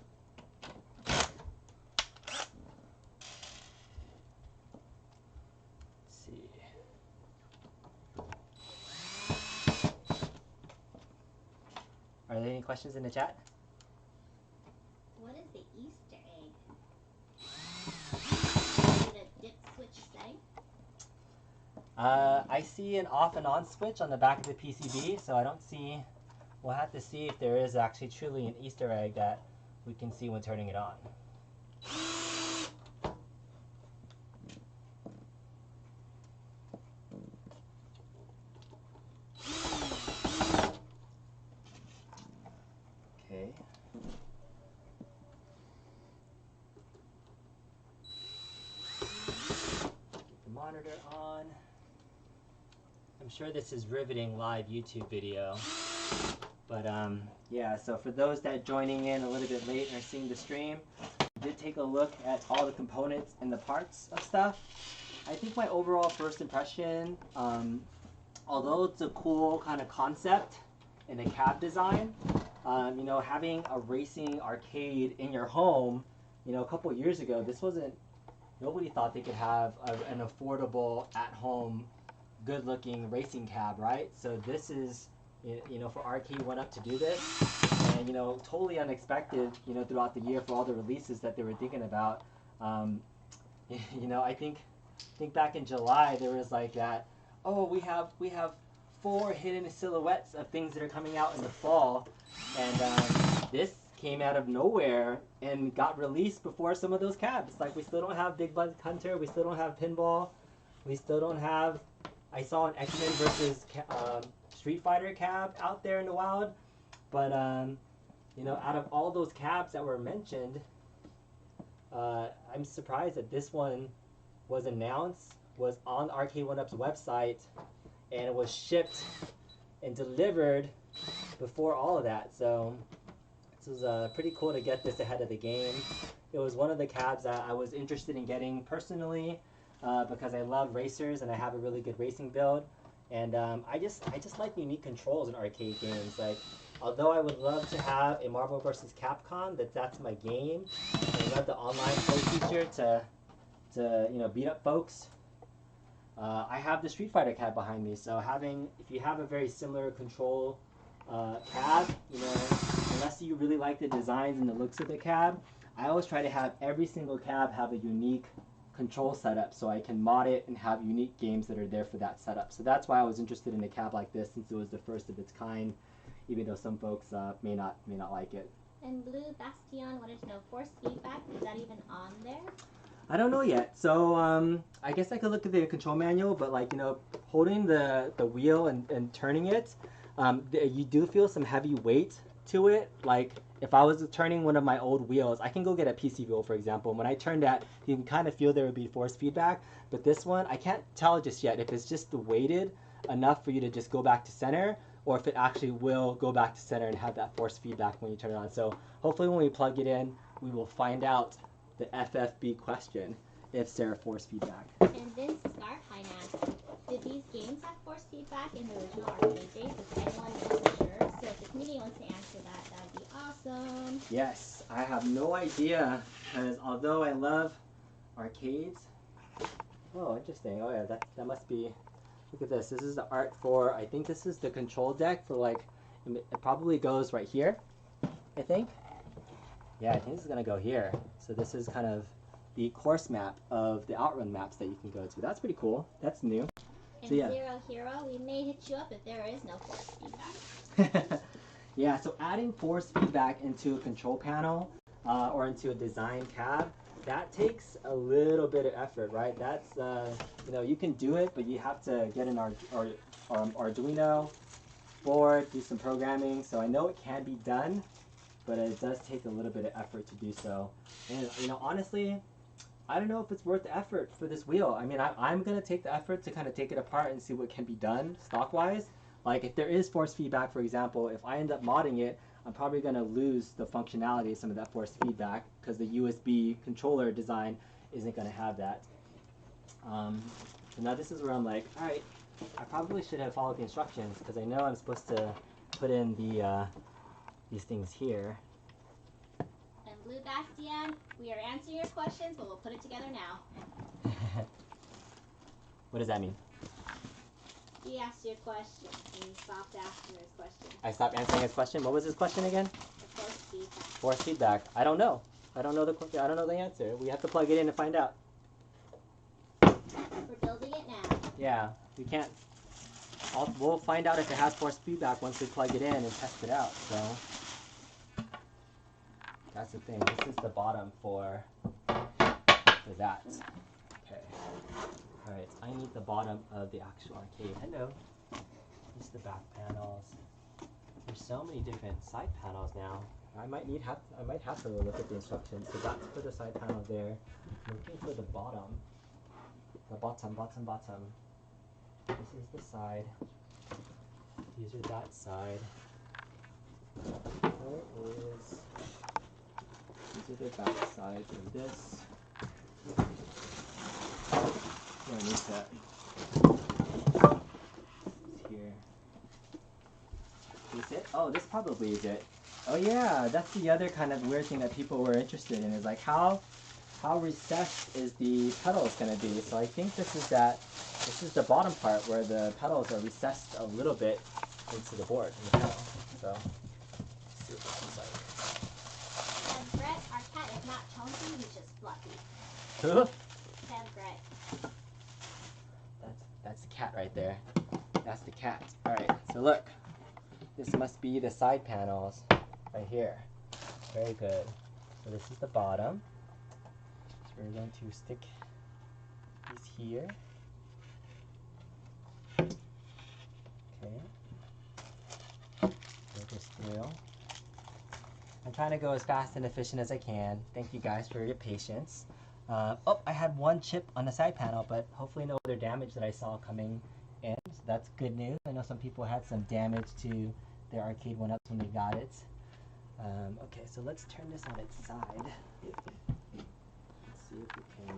A: see. Are there any questions in the chat?
B: What is the Easter egg? Is it a dip switch say?
A: I see an off and on switch on the back of the PCB, so I don't see We'll have to see if there is actually truly an Easter egg that we can see when turning it on. Okay. Get the monitor on. I'm sure this is riveting live YouTube video. But yeah, so for those that joining in a little bit late and are seeing the stream, I did take a look at all the components and the parts of stuff. I think my overall first impression, although it's a cool kind of concept in the cab design, you know, having a racing arcade in your home, you know, a couple years ago, this wasn't, nobody thought they could have an affordable, at-home, good-looking racing cab, right? So this is, you know, for Arcade1up to do this, and, you know, totally unexpected, you know, throughout the year for all the releases that they were thinking about. You know, I think back in July there was like that, oh, we have 4 hidden silhouettes of things that are coming out in the fall, and this came out of nowhere and got released before some of those cabs. Like, we still don't have Big Buzz Hunter, we still don't have Pinball, we still don't have, I saw an X-Men versus Street Fighter cab out there in the wild, but you know, out of all those cabs that were mentioned, I'm surprised that this one was announced, was on Arcade1up's website, and it was shipped and delivered before all of that. So this was pretty cool to get this ahead of the game. It was one of the cabs that I was interested in getting personally, because I love racers and I have a really good racing build, and I just like unique controls in arcade games. Like, although I would love to have a Marvel vs. Capcom, that's my game, and I love the online play feature to you know, beat up folks. I have the Street Fighter cab behind me, so if you have a very similar control cab, you know, unless you really like the designs and the looks of the cab, I always try to have every single cab have a unique control setup, so I can mod it and have unique games that are there for that setup. So that's why I was interested in a cab like this, since it was the first of its kind, even though some folks may not like it.
B: And Blue Bastion wanted to know, force feedback, is that even on there?
A: I don't know yet. So I guess I could look at the control manual, but like, you know, holding the wheel and turning it, you do feel some heavy weight to it. Like, if I was turning one of my old wheels, I can go get a PC wheel, for example. When I turn that, you can kind of feel there would be force feedback. But this one, I can't tell just yet if it's just weighted enough for you to just go back to center, or if it actually will go back to center and have that force feedback when you turn it on. So hopefully when we plug it in, we will find out the FFB question, if there are force feedback.
B: And Vince Scarpine asked, did these games have force feedback in the original arcade days? If anyone knows for sure, so if the community wants to answer that, that would be awesome.
A: Yes, I have no idea, because although I love arcades, oh, interesting. Oh yeah, that must be, look at this. This is the art for, I think this is the control deck for, like, it probably goes right here, I think. Yeah, I think this is going to go here. So this is kind of the course map of the Outrun maps that you can go to. That's pretty cool. That's new.
B: And
A: So, yeah.
B: Zero Hero, we may hit you up if there is no force feedback.
A: Yeah, so adding force feedback into a control panel or into a design cab, that takes a little bit of effort, right? That's, you know, you can do it, but you have to get an Arduino board, do some programming. So I know it can be done, but it does take a little bit of effort to do so. And, you know, honestly, I don't know if it's worth the effort for this wheel. I mean, I'm going to take the effort to kind of take it apart and see what can be done stock-wise. Like, if there is force feedback, for example, if I end up modding it, I'm probably going to lose the functionality of some of that force feedback, because the USB controller design isn't going to have that. So now this is where I'm like, all right, I probably should have followed the instructions, because I know I'm supposed to put in the these things here.
B: And Blue Bastion, we are answering your questions, but we'll put it together now.
A: What does that mean?
B: He asked you a question, and you stopped asking his question.
A: I stopped answering his question. What was his question again?
B: The force feedback.
A: Force feedback. I don't know. I don't know the answer. We have to plug it in and find out.
B: We're building it now.
A: Yeah, we can't. we'll find out if it has force feedback once we plug it in and test it out. So that's the thing. This is the bottom for that. Okay. All right. I need the bottom of the actual arcade. Hello. This is the back panels. There's so many different side panels now. I might have to look at the instructions. So that's for the side panel there. I'm looking for the bottom. The bottom. This is the side. These are that side. These are the back sides of this. Oh, I need that. Here. Is it? Oh, this probably is it. Oh yeah, that's the other kind of weird thing that people were interested in, is like how recessed is the pedals going to be. So I think this is the bottom part where the pedals are recessed a little bit into the board, in the pedal. So let's see what this is like.
B: And Brett, our cat is not chunky, he's just fluffy.
A: Who?
B: Sam Brett.
A: That's the cat right there. That's the cat. Alright, so look. This must be the side panels right here. Very good. So this is the bottom. So we're going to stick these here. Okay. Go this through. I'm trying to go as fast and efficient as I can. Thank you guys for your patience. Oh, I had one chip on the side panel, but hopefully no other damage that I saw coming in. So that's good news. I know some people had some damage to their Arcade1ups when they got it. Okay, so let's turn this on its side. Let's see if we can.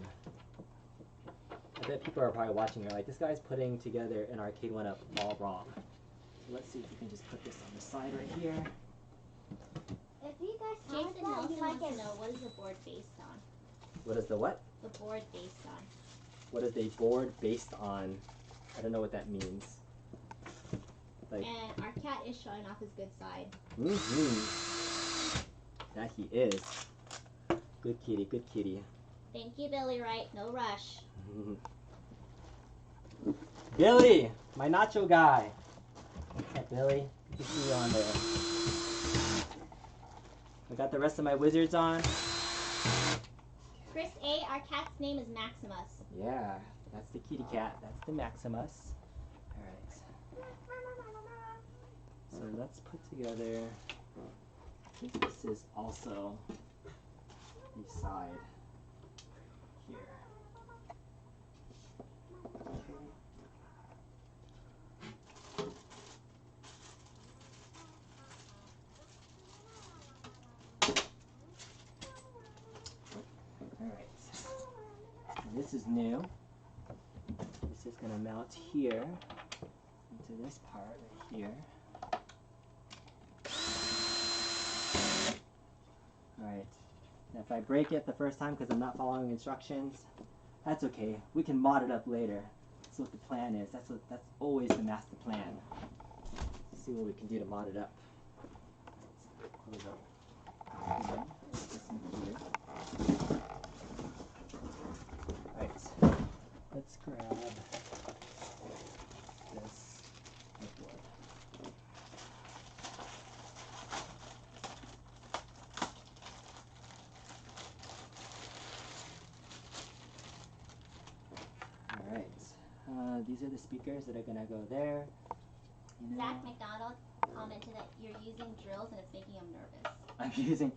A: I bet people are probably watching here like, this guy's putting together an Arcade1up all wrong. So let's see if we can just put this on the side right here.
B: If you guys
C: Jason
B: that,
C: Nelson
B: you might
C: wants to
B: get
C: know, what is the board based on?
A: What is the what?
B: the board based on.
A: What is a board based on? I don't know what that means. Like,
B: And our cat is showing off his good side.
A: that he is. Good kitty, good kitty.
B: Thank you, Billy Wright. No rush.
A: Billy, my nacho guy. What's up, Billy? Good to see you on there. I got the rest of my wizards on.
B: Chris A., our cat's name is Maximus.
A: Yeah, that's the kitty cat. That's the Maximus. Alright. So let's put together, I think this is also the side here. Alright. This is new. This is going to mount here into this part right here. Alright. Now if I break it the first time because I'm not following instructions, that's okay. We can mod it up later. That's what the plan is. That's always the master plan. Let's see what we can do to mod it up. Close up. Okay. This in here. Alright. Let's grab this board. Alright, these are the speakers that are going to go there.
B: Zach McDonald commented that you're using drills and it's making him nervous.
A: I'm using,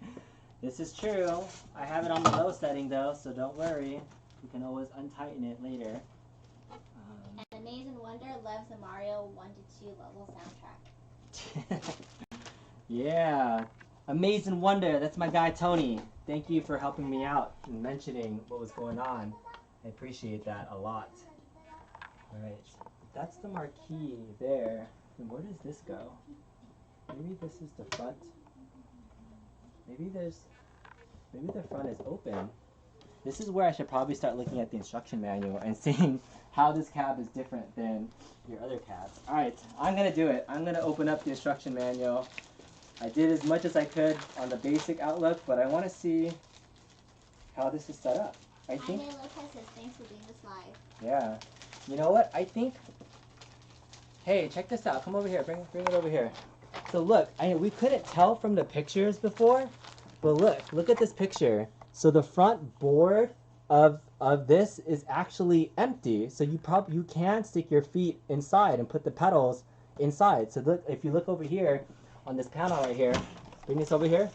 A: this is true. I have it on the low setting though, so don't worry. We can always untighten it later.
B: And Amazing Wonder loves the Mario 1 to 2 level soundtrack.
A: Yeah, Amazing Wonder, that's my guy Tony. Thank you for helping me out and mentioning what was going on. I appreciate that a lot. Alright, that's the marquee there. And where does this go? Maybe this is the front. Maybe the front is open. This is where I should probably start looking at the instruction manual and seeing how this cab is different than your other cabs. Alright, I'm going to do it. I'm going to open up the instruction manual. I did as much as I could on the basic Outlook, but I want to see how this is set up. I think.
B: Jaime Lopez says thanks for doing this live.
A: Yeah. You know what? I think Hey, check this out. Come over here. Bring it over here. So look, we couldn't tell from the pictures before, but look at this picture. So the front board of this is actually empty. So you can stick your feet inside and put the pedals inside. So look, if you look over here on this panel right here, bring this over here.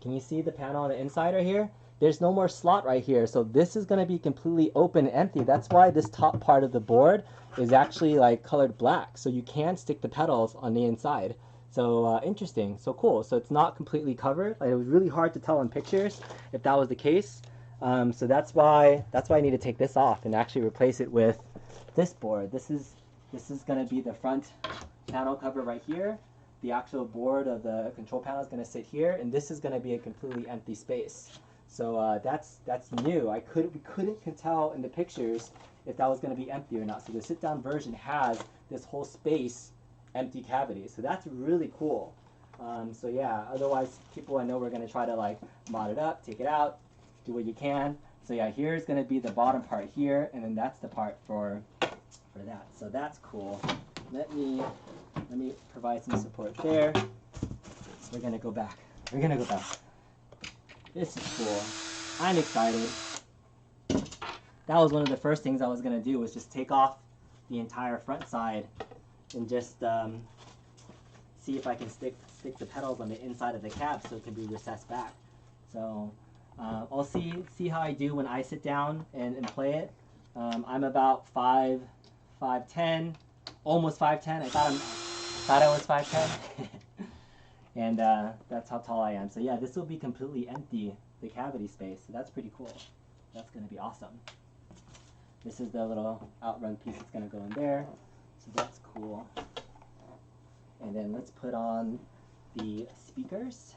A: Can you see the panel on the inside right here? There's no more slot right here. So this is going to be completely open and empty. That's why this top part of the board is actually like colored black. So you can stick the pedals on the inside. So interesting. So cool. So it's not completely covered. Like, it was really hard to tell in pictures if that was the case. So that's why I need to take this off and actually replace it with this board. This is going to be the front panel cover right here. The actual board of the control panel is going to sit here, and this is going to be a completely empty space. So that's new. We couldn't tell in the pictures if that was going to be empty or not. So the sit-down version has this whole space empty cavity. So that's really cool. So yeah, otherwise people I know we're going to try to like mod it up, take it out, do what you can. So yeah, here's going to be the bottom part here, and then that's the part for that. So that's cool. Let me provide some support there. We're going to go back. This is cool. I'm excited. That was one of the first things I was going to do, was just take off the entire front side and just see if I can stick the pedals on the inside of the cab so it can be recessed back. So I'll see how I do when I sit down and play it. I'm about 5'10", almost 5'10". I thought I was 5'10". And that's how tall I am. So yeah, this will be completely empty, the cavity space. So that's pretty cool. That's going to be awesome. This is the little Outrun piece that's going to go in there. So that's cool. And then let's put on the speakers.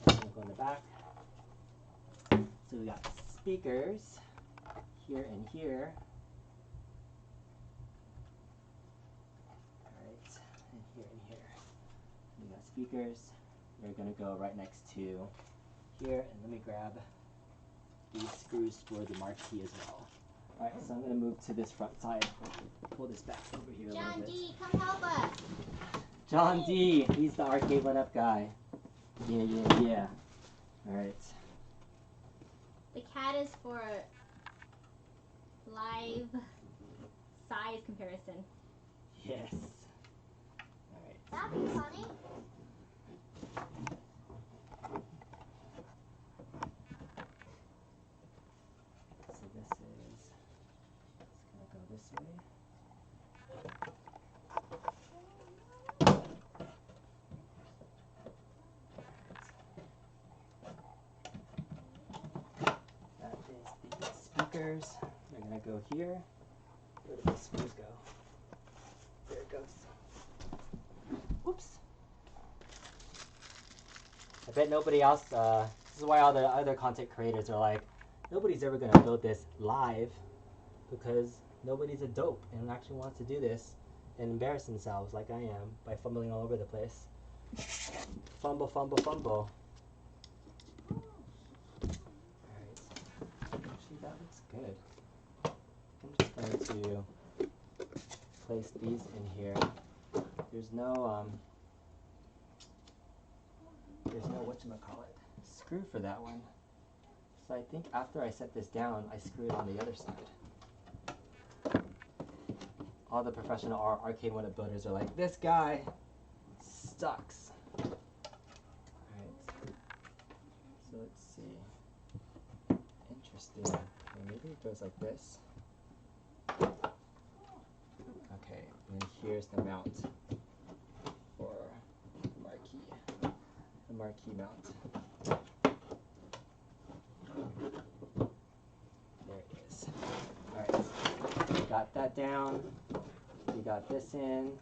A: That's going to go in the back. So we got speakers here and here. Alright, and here and here. We got speakers. They're going to go right next to here. And let me grab these screws for the marquee as well. Alright, so I'm going to move to this front side. Pull this back over here a little
B: John
A: bit.
B: D, come help us.
A: John D, he's the Arcade1up guy. Yeah. Alright.
B: The cat is for live size comparison.
A: Yes. Alright.
B: That'd be funny.
A: So this is, it's going to go this way. That is the speakers. They're going to go here. Where did the screws go? There it goes. Whoops. I bet nobody else, this is why all the other content creators are like, nobody's ever going to build this live because nobody's a dope and actually wants to do this and embarrass themselves like I am by fumbling all over the place. Fumble, fumble, fumble. Alright. Actually, that looks good. I'm just going to place these in here. There's no whatchamacallit, screw for that one. So I think after I set this down, I screw it on the other side. All the professional Arcade1up builders are like, this guy sucks. Alright, so let's see. Interesting. Okay, maybe it goes like this. Okay, and here's the mount for the marquee mount. There it is. Alright, we got that down. We got this in.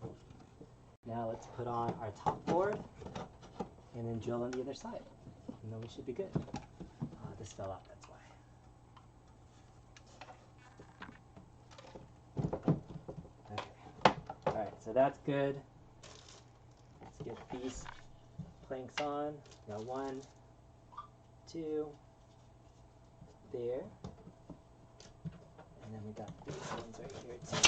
A: Now let's put on our top board and then drill on the other side. And then we should be good. This fell out, that's why. Okay. Alright, so that's good. Let's get these planks on. Got 1, 2, there. And then we got these ones right here too.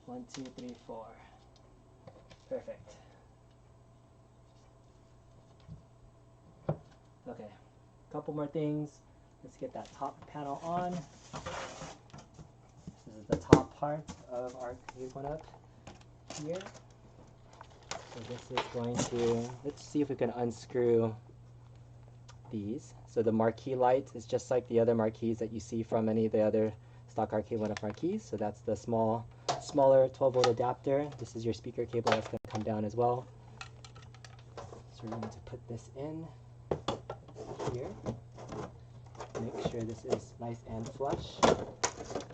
A: 1, 2, 3, 4. Perfect. Okay, a couple more things. Let's get that top panel on. This is the top part of our Arcade1up here. So this is going to, let's see if we can unscrew these. So the marquee light is just like the other marquees that you see from any of the other stock Arcade1up marquees. So that's the smaller 12-volt adapter. This is your speaker cable that's going to come down as well. So we're going to put this in here. Make sure this is nice and flush.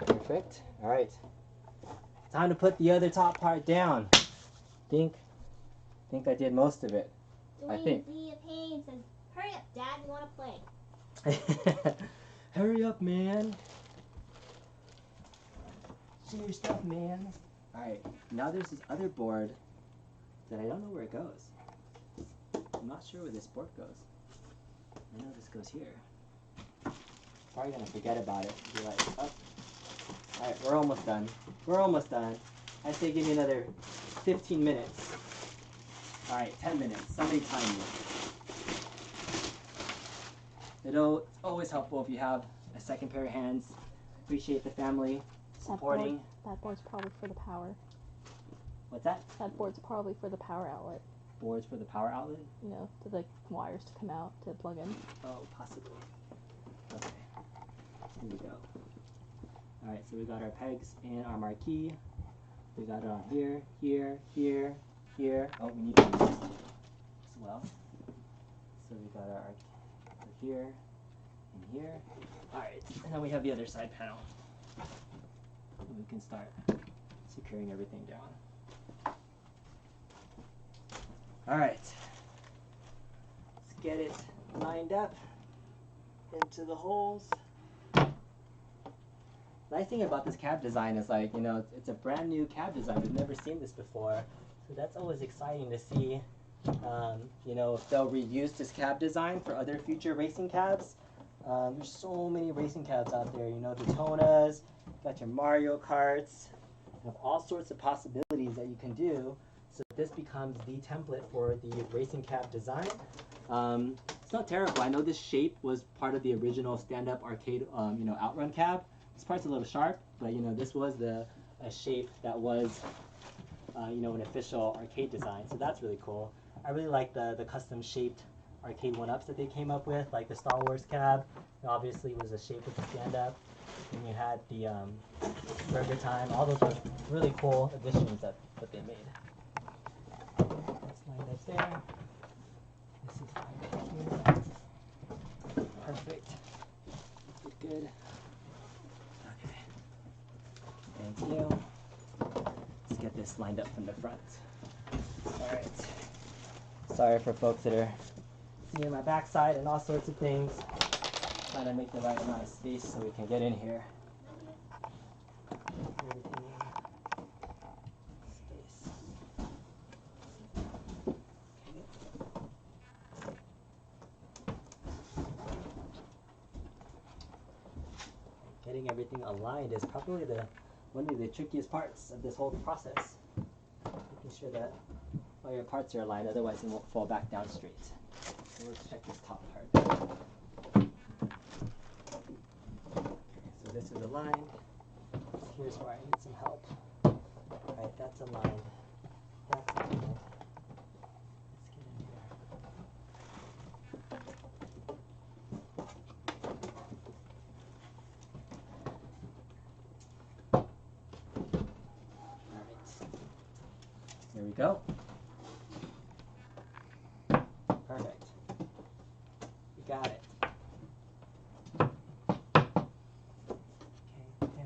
A: Perfect. All right. Time to put the other top part down. Think I did most of it. I think.
B: Leah Payne says, "Hurry up, Dad, we want to play."
A: Hurry up, man. See your stuff, man. Alright, now there's this other board that I don't know where it goes. I'm not sure where this board goes. I know this goes here. Probably gonna forget about it. Be like, oh. Alright, we're almost done. We're almost done. I say give me another 15 minutes. Alright, 10 minutes. Somebody time me. It's always helpful if you have a second pair of hands. Appreciate the family supporting.
D: That board's probably for the power.
A: What's that?
D: That board's probably for the power outlet.
A: Boards for the power outlet?
D: You know, to the wires to come out to plug in.
A: Oh, possibly. Okay. Here we go. Alright, so we got our pegs and our marquee. We got it on here, here, here, here. Oh, we need to use this as well. So we got our here and here. Alright, and then we have the other side panel. And we can start securing everything down. Alright. Let's get it lined up into the holes. Nice thing about this cab design is, like, you know, it's a brand new cab design. We've never seen this before. So that's always exciting to see. You know, if they'll reuse this cab design for other future racing cabs. There's so many racing cabs out there. You know, Daytonas, got your Mario Karts. You have all sorts of possibilities that you can do. So this becomes the template for the racing cab design. It's not terrible. I know this shape was part of the original stand-up arcade, you know, Outrun cab. This part's a little sharp, but you know, this was a shape that was, you know, an official arcade design. So that's really cool. I really like the custom shaped Arcade1ups that they came up with, like the Star Wars cab. It obviously was a shape with the stand-up. And you had the Burger Time. All those were really cool additions that they made. That's lined up there. This is lined up here. Perfect. Good, good. Okay. Thank you. Let's get this lined up from the front. Alright. Sorry for folks that are seeing my backside and all sorts of things. Trying to make the right amount of space so we can get in here. Space. Getting everything aligned is probably one of the trickiest parts of this whole process. Making sure that all your parts are aligned, otherwise it won't fall back down straight. So let's check this top part. So this is aligned. Here's where I need some help. Alright, that's aligned. That's aligned. Let's get in here. Alright. There we go. Perfect. We got it. Okay,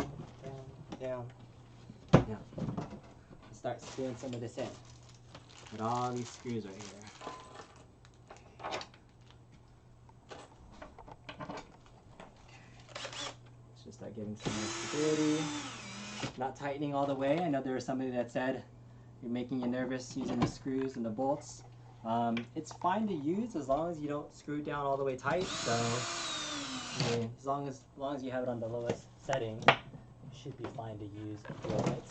A: down. Now, start screwing some of this in. Put all these screws right here. Let's just start getting some more stability. Not tightening all the way. I know there was somebody that said you're making you nervous using the screws and the bolts. It's fine to use as long as you don't screw down all the way tight. So, I mean, as long as you have it on the lowest setting, it should be fine to use a drill bit.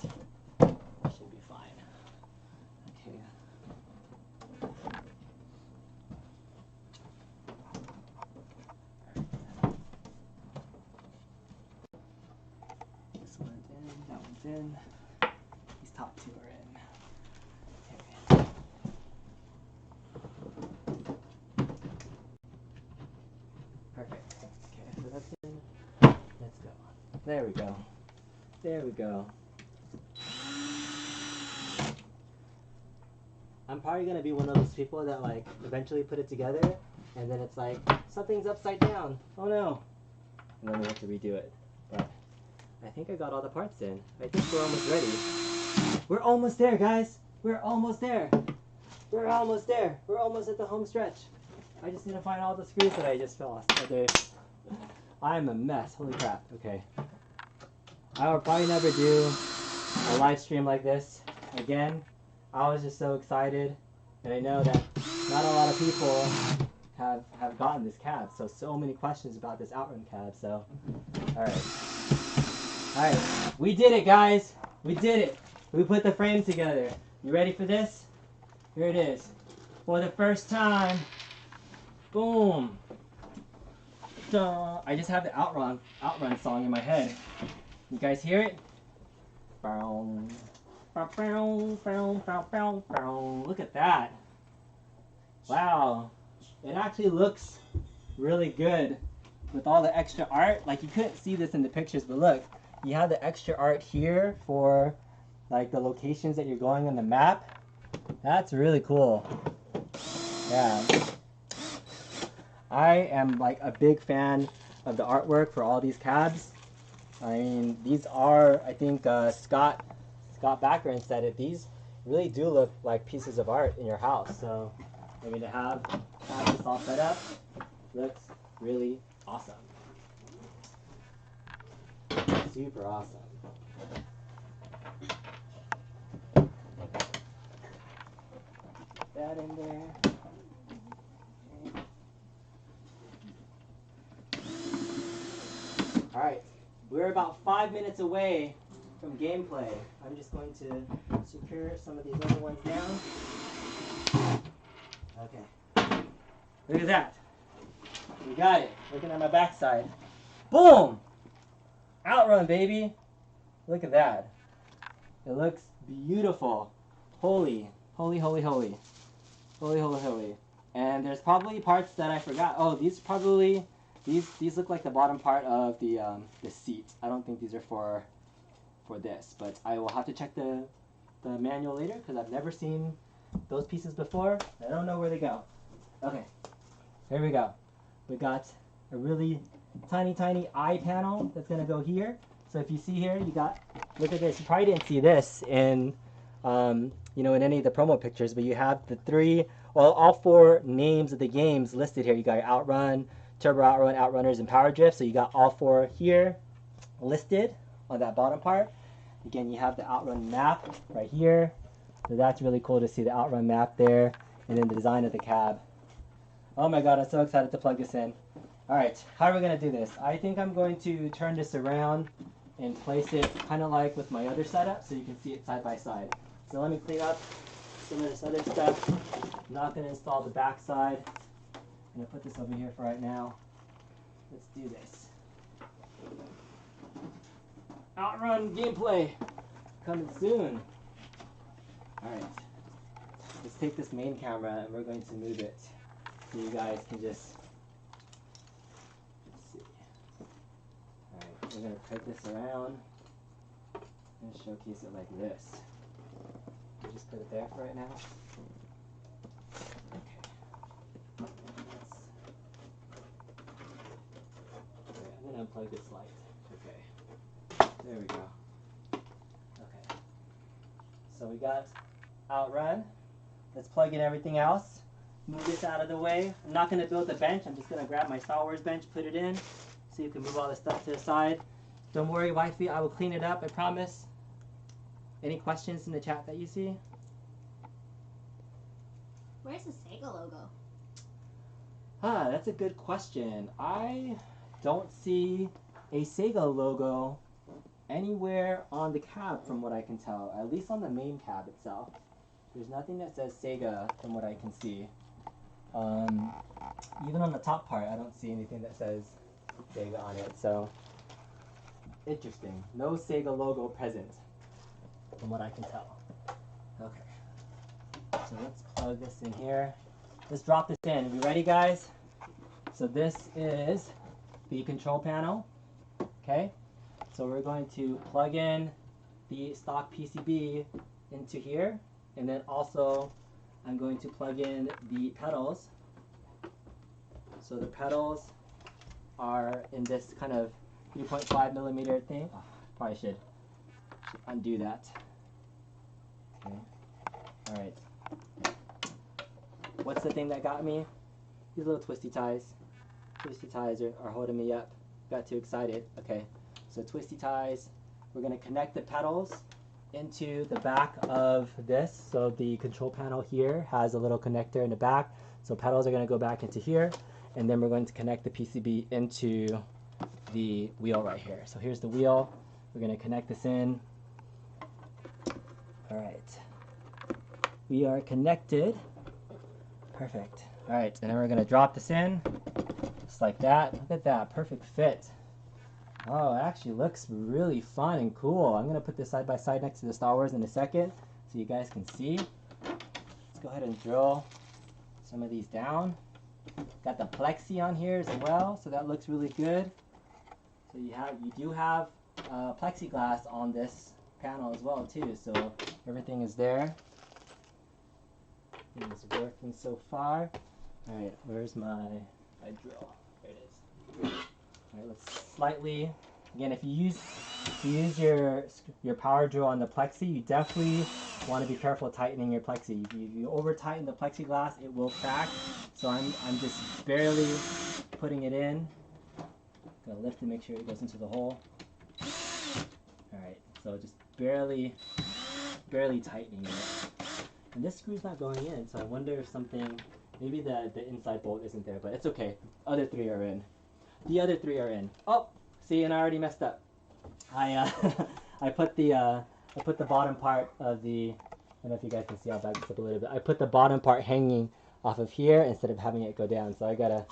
A: in. These top two are in. Okay. Perfect. Okay, so that's in. Let's go. There we go. There we go. I'm probably gonna be one of those people that like eventually put it together and then it's like something's upside down. Oh no. And then we have to redo it. But I think I got all the parts in. I think we're almost ready. We're almost there, guys. We're almost there. We're almost there. We're almost at the home stretch. I just need to find all the screws that I just lost. I'm a mess. Holy crap. Okay. I will probably never do a live stream like this again. I was just so excited, and I know that not a lot of people have gotten this cab, so many questions about this Outrun cab. So alright, we did it, guys. We did it. We put the frame together. You ready for this? Here it is. For the first time, boom. Duh. I just have the Outrun song in my head. You guys hear it? Look at that. Wow. It actually looks really good with all the extra art. Like, you couldn't see this in the pictures, but look, you have the extra art here for like the locations that you're going on the map. That's really cool. Yeah. I am like a big fan of the artwork for all these cabs. I mean, these are, I think Scott Backern said it, these really do look like pieces of art in your house. So, I mean, to have this all set up looks really awesome. Super awesome. Put that in there. Alright, we're about 5 minutes away from gameplay. I'm just going to secure some of these other ones down. Okay. Look at that. We got it. Looking at my backside. Boom! Outrun, baby. Look at that. It looks beautiful. Holy, holy, holy, holy. Holy, holy, holy. And there's probably parts that I forgot. Oh, these probably, these look like the bottom part of the seat. I don't think these are for this, but I will have to check the manual later because I've never seen those pieces before. I don't know where they go. Okay, here we go. We got a really tiny eye panel that's gonna go here. So if you see here, you got, look at this. You probably didn't see this in, you know, in any of the promo pictures, but you have the all four names of the games listed here. You got your Outrun, Turbo Outrun, OutRunners, and Power Drift. So you got all four here listed on that bottom part. Again, you have the Outrun map right here. So that's really cool to see the Outrun map there, and then the design of the cab. Oh my god, I'm so excited to plug this in. Alright, how are we going to do this? I think I'm going to turn this around and place it kind of like with my other setup so you can see it side by side. So let me clean up some of this other stuff. I'm not going to install the back side. I'm going to put this over here for right now. Let's do this. Outrun gameplay coming soon. Alright, let's take this main camera and we're going to move it so you guys can just see. Alright, we're going to take this around and showcase it like this. We'll just put it there for right now. Okay. I'm going to unplug this light. Okay. There we go. Okay. So we got Outrun. Let's plug in everything else. Move this out of the way. I'm not going to build the bench. I'm just going to grab my Star Wars bench, put it in, so you can move all this stuff to the side. Don't worry, wifey, I will clean it up, I promise. Any questions in the chat that you see?
B: Where's the Sega logo?
A: Ah, that's a good question. I don't see a Sega logo anywhere on the cab from what I can tell, at least on the main cab itself. There's nothing that says Sega from what I can see. Even on the top part, I don't see anything that says Sega on it, so interesting. No Sega logo present. from what I can tell. Okay. So let's plug this in here. Let's drop this in. We ready, guys? So this is the control panel. Okay. So we're going to plug in the stock PCB into here, and then also I'm going to plug in the pedals. So the pedals are in this kind of 3.5 millimeter thing. Oh, probably should undo that. Okay. All right. What's the thing that got me? These little twisty ties. Twisty ties are holding me up. Got too excited. Okay. So twisty ties. We're going to connect the pedals into the back of this. So the control panel here has a little connector in the back. So pedals are going to go back into here. And then we're going to connect the PCB into the wheel right here. So here's the wheel. We're going to connect this in. All right. We are connected. Perfect. All right. And then we're going to drop this in just like that. Look at that. Perfect fit. Oh, it actually looks really fun and cool. I'm going to put this side by side next to the Star Wars in a second so you guys can see. Let's go ahead and drill some of these down. Got the plexi on here as well, so that looks really good. So you do have plexiglass on this panel as well too, so everything is there. It's working so far. All right, where's my drill? There it is. All right, let's slightly. Again, if you use your power drill on the plexi, you definitely want to be careful tightening your plexi. If you over tighten the plexiglass, it will crack. So I'm just barely putting it in. Gonna lift it, make sure it goes into the hole. All right, so just barely tightening it. And this screw's not going in, so I wonder if something, maybe the inside bolt isn't there, but it's okay. The other three are in. The other three are in. Oh, see, and I already messed up. I put the bottom part of the, I don't know if you guys can see, I'll back this up a little bit. I put the bottom part hanging off of here instead of having it go down, so I gotta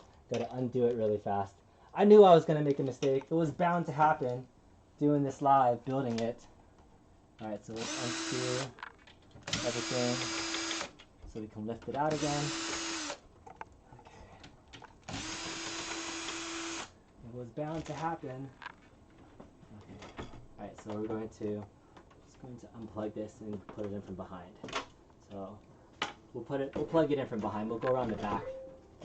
A: undo it really fast. I knew I was gonna make a mistake. It was bound to happen doing this live, building it. All right, so let's unscrew everything so we can lift it out again. Okay. It was bound to happen. Okay. All right, so we're going to unplug this and put it in from behind. So we'll plug it in from behind. We'll go around the back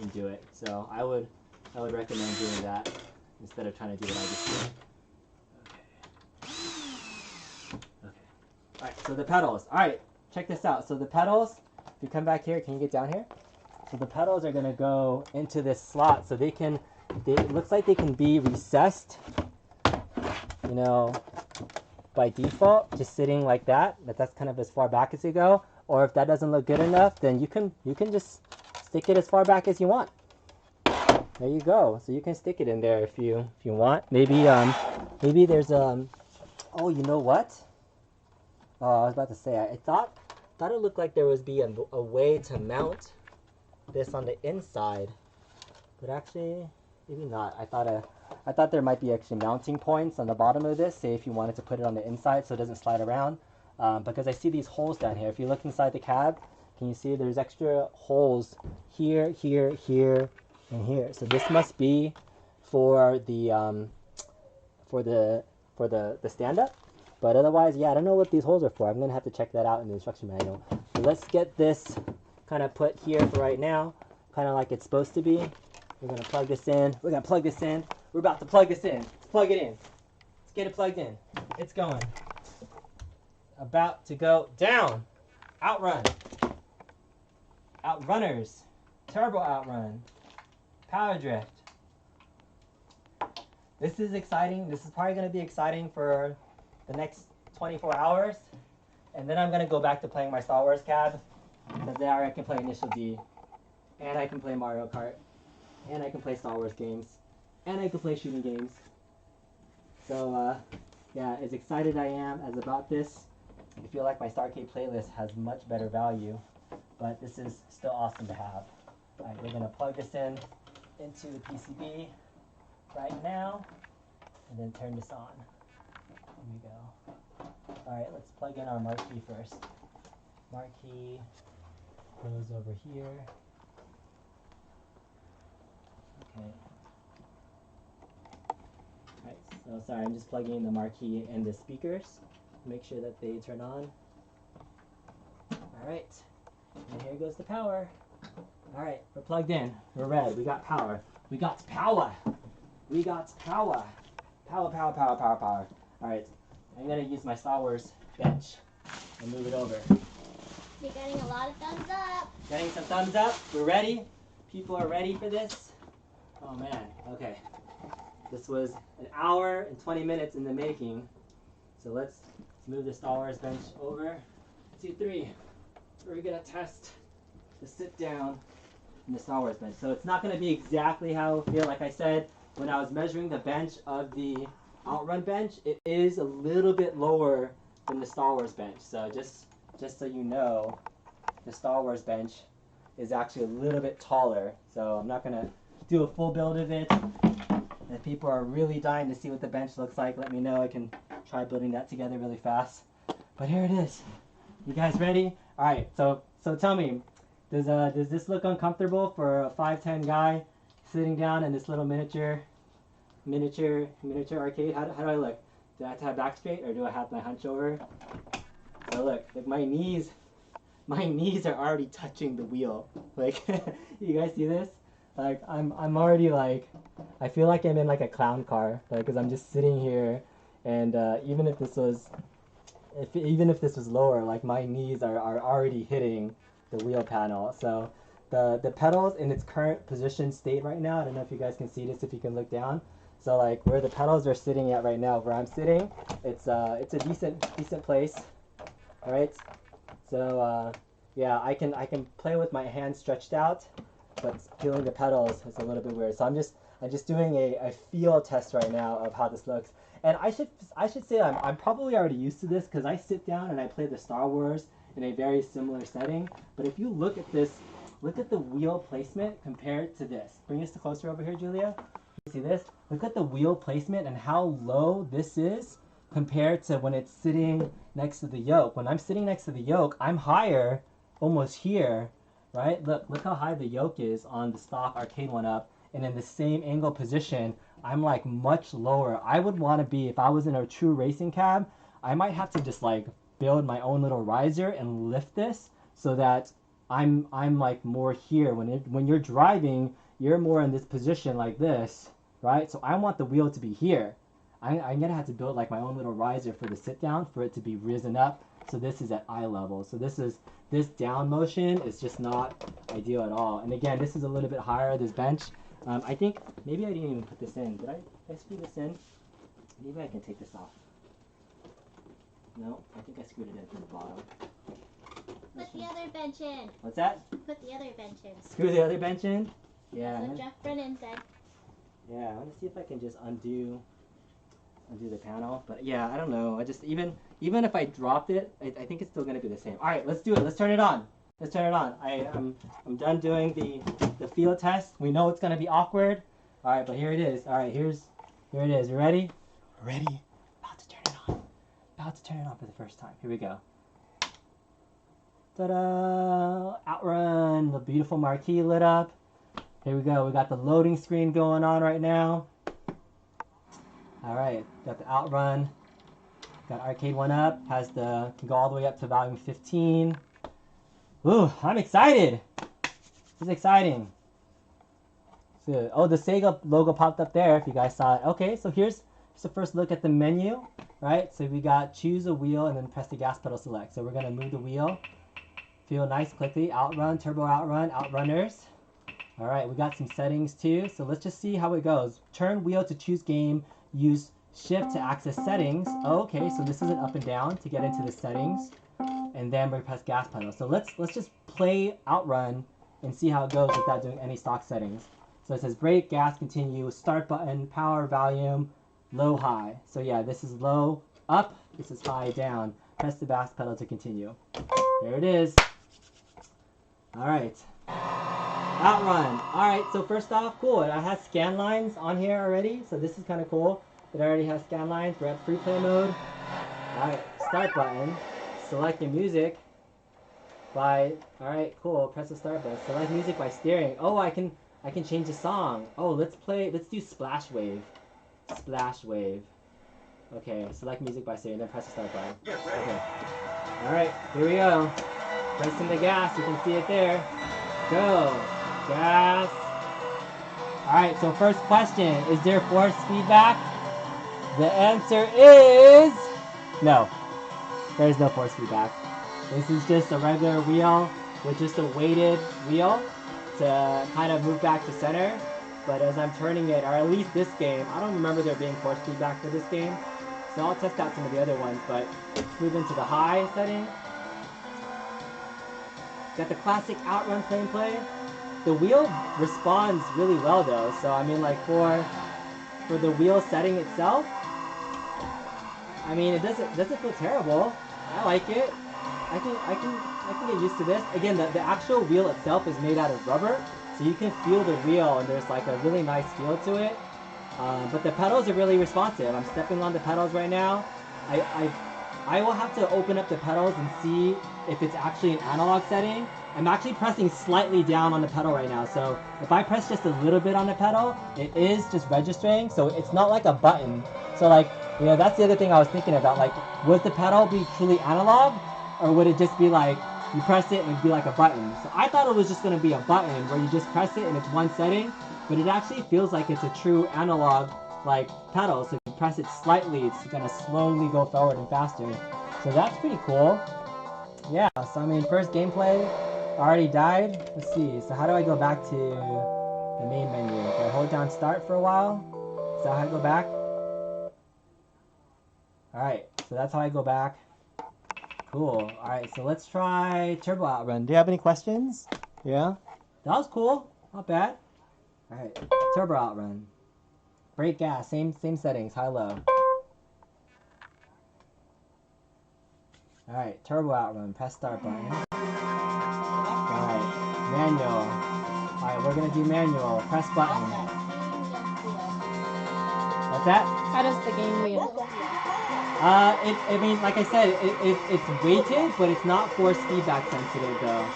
A: and do it. So I would recommend doing that instead of trying to do what I just did. Okay. All right, so the pedals. All right, check this out. So the pedals, if you come back here, can you get down here? So the pedals are gonna go into this slot, so it looks like they can be recessed, you know, by default, just sitting like that. That's kind of as far back as you go. Or if that doesn't look good enough, then you can just stick it as far back as you want. There you go. So you can stick it in there if you want. Maybe there's oh, you know what? Oh, I was about to say, I thought it looked like there would be a way to mount this on the inside, but actually maybe not. I thought there might be actually mounting points on the bottom of this, say if you wanted to put it on the inside so it doesn't slide around, because I see these holes down here. If you look inside the cab, can you see there's extra holes here, here, here, and here? So this must be for the stand-up. But otherwise, yeah, I don't know what these holes are for. I'm going to have to check that out in the instruction manual. So let's get this kind of put here for right now, kind of like it's supposed to be. We're going to plug this in. We're going to plug this in. We're about to plug this in. Let's plug it in. Let's get it plugged in. It's going. About to go down. Outrun. OutRunners. Turbo Outrun. Power Drift. This is exciting. This is probably going to be exciting for the next 24 hours. And then I'm going to go back to playing my Star Wars cab. Because there I can play Initial D. And I can play Mario Kart. And I can play Star Wars games. And I can play shooting games. So, yeah, as excited I am as about this, I feel like my Starcade playlist has much better value. But this is still awesome to have. Alright, we're going to plug this in into the PCB right now. And then turn this on. Here we go. Alright, let's plug in our marquee first. Marquee goes over here. Okay. Alright, so sorry, I'm just plugging in the marquee and the speakers. Make sure that they turn on. Alright, and here goes the power. Alright, we're plugged in. We're red. We got power. We got power. We got power. Power, power, power, power, power. Alright, I'm going to use my Star Wars bench and move it over.
B: You're getting a lot of thumbs up.
A: Getting some thumbs up. We're ready. People are ready for this. Oh man, okay. This was an hour and 20 minutes in the making. So let's move the Star Wars bench over. 1, 2, 3. We're going to test the sit down in the Star Wars bench. So it's not going to be exactly how I feel. Like I said, when I was measuring the bench of the Outrun bench, it is a little bit lower than the Star Wars bench. So just so you know, the Star Wars bench is actually a little bit taller. So I'm not going to do a full build of it. If people are really dying to see what the bench looks like, let me know. I can try building that together really fast. But here it is. You guys ready? All right. So tell me, does this look uncomfortable for a 5'10" guy sitting down in this little miniature arcade? How do I look? Do I have to have back straight, or do I have my hunch over? So look, my knees are already touching the wheel. Like, you guys see this? Like, I'm already like, I feel like I'm in like a clown car, like, because I'm just sitting here, and even if this was lower, like my knees are already hitting the wheel panel. So the pedals in its current position state right now, I don't know if you guys can see this, if you can look down. So like where the pedals are sitting at right now, where I'm sitting, it's a decent place. All right. So yeah, I can play with my hands stretched out, but feeling the pedals is a little bit weird. So I'm just doing a feel test right now of how this looks. And I should say I'm probably already used to this, because I sit down and I play the Star Wars in a very similar setting. But if you look at this, look at the wheel placement compared to this. Bring this closer over here, Julia. You see this? Look at the wheel placement and how low this is compared to when it's sitting next to the yoke. When I'm sitting next to the yoke, I'm higher, almost here, right? Look how high the yoke is on the stock Arcade1up, and in the same angle position, I'm like much lower. I would want to be, if I was in a true racing cab, I might have to just like build my own little riser and lift this so that I'm like more here. When you're driving, you're more in this position like this, right? So I want the wheel to be here. I'm gonna have to build like my own little riser for the sit down for it to be risen up. So this is at eye level. So this down motion is just not ideal at all. And again, this is a little bit higher, this bench. I think maybe I didn't even put this in. Did I screw this in? Maybe I can take this off. No, I think I screwed it in from the bottom.
B: Put the other bench in.
A: What's that?
B: Put the other bench in.
A: Screw the other bench in? Yeah.
B: That's what Jeff Brennan said.
A: Yeah, I want to see if I can just undo the panel. But yeah, I don't know. I just even if I dropped it, I think it's still gonna be the same. All right, let's do it. Let's turn it on. Let's turn it on. I'm done doing the field test. We know it's gonna be awkward. All right, but here it is. All right, here it is. You ready? Ready? About to turn it on. About to turn it on for the first time. Here we go. Ta-da! Outrun, the beautiful marquee lit up. Here we go. We got the loading screen going on right now. All right, got the Outrun. Got Arcade1up. Can go all the way up to volume 15. Ooh, I'm excited. This is exciting. So, oh, the Sega logo popped up there if you guys saw it. Okay, so here's the first look at the menu, right? So we got choose a wheel and then press the gas pedal select. So we're gonna move the wheel. Feel nice quickly. Outrun, turbo outrun, OutRunners. All right, we got some settings too. So let's just see how it goes. Turn wheel to choose game. Use shift to access settings. Oh, okay, so this is an up and down to get into the settings. And then we press gas pedal. So let's just play Outrun and see how it goes without doing any stock settings. So it says brake, gas, continue, start button, power, volume, low, high. So yeah, this is low, up, this is high, down. Press the gas pedal to continue. There it is. All right. Outrun. All right, so first off, cool. It has scan lines on here already, so this is kind of cool. It already has scan lines. We're at free play mode. All right, start button, select your music by, alright, cool, press the start button, select music by steering. Oh, I can change the song. Oh, let's do Splash Wave. Splash Wave. Okay, select music by steering, then press the start button. Okay. Alright, here we go. Pressing the gas, you can see it there. Go. Gas. Alright, so first question, is there force feedback? The answer is no. There's no force feedback. This is just a regular wheel with just a weighted wheel to kind of move back to center. But as I'm turning it, or at least this game, I don't remember there being force feedback for this game. So I'll test out some of the other ones, but let's move into the high setting. Got the classic Outrun play. The wheel responds really well though, so I mean, like for the wheel setting itself, I mean, it doesn't feel terrible. I like it. I can get used to this. Again, the actual wheel itself is made out of rubber, so you can feel the wheel, and there's like a really nice feel to it. But the pedals are really responsive. I'm stepping on the pedals right now. I will have to open up the pedals and see if it's actually an analog setting. I'm actually pressing slightly down on the pedal right now, so if I press just a little bit on the pedal, it is just registering, so it's not like a button. So like, you know, that's the other thing I was thinking about, like, would the pedal be truly analog, or would it just be like, you press it and it'd be like a button? So I thought it was just going to be a button where you just press it and it's one setting, but it actually feels like it's a true analog, like, pedal, so if you press it slightly, it's going to slowly go forward and faster. So that's pretty cool. Yeah, so I mean, first gameplay already died. Let's see, so how do I go back to the main menu? Okay, hold down start for a while. Is that how I go back? Alright, so that's how I go back. Cool. Alright, so let's try Turbo Outrun. Do you have any questions? Yeah? That was cool. Not bad. Alright, Turbo Outrun. Brake gas, same settings, high-low. Alright, Turbo Outrun, press start button. Alright, manual. Alright, we're gonna do manual. Press button. What's that?
D: How does the game wheel?
A: I mean, like I said, it's weighted, but it's not force feedback sensitive though.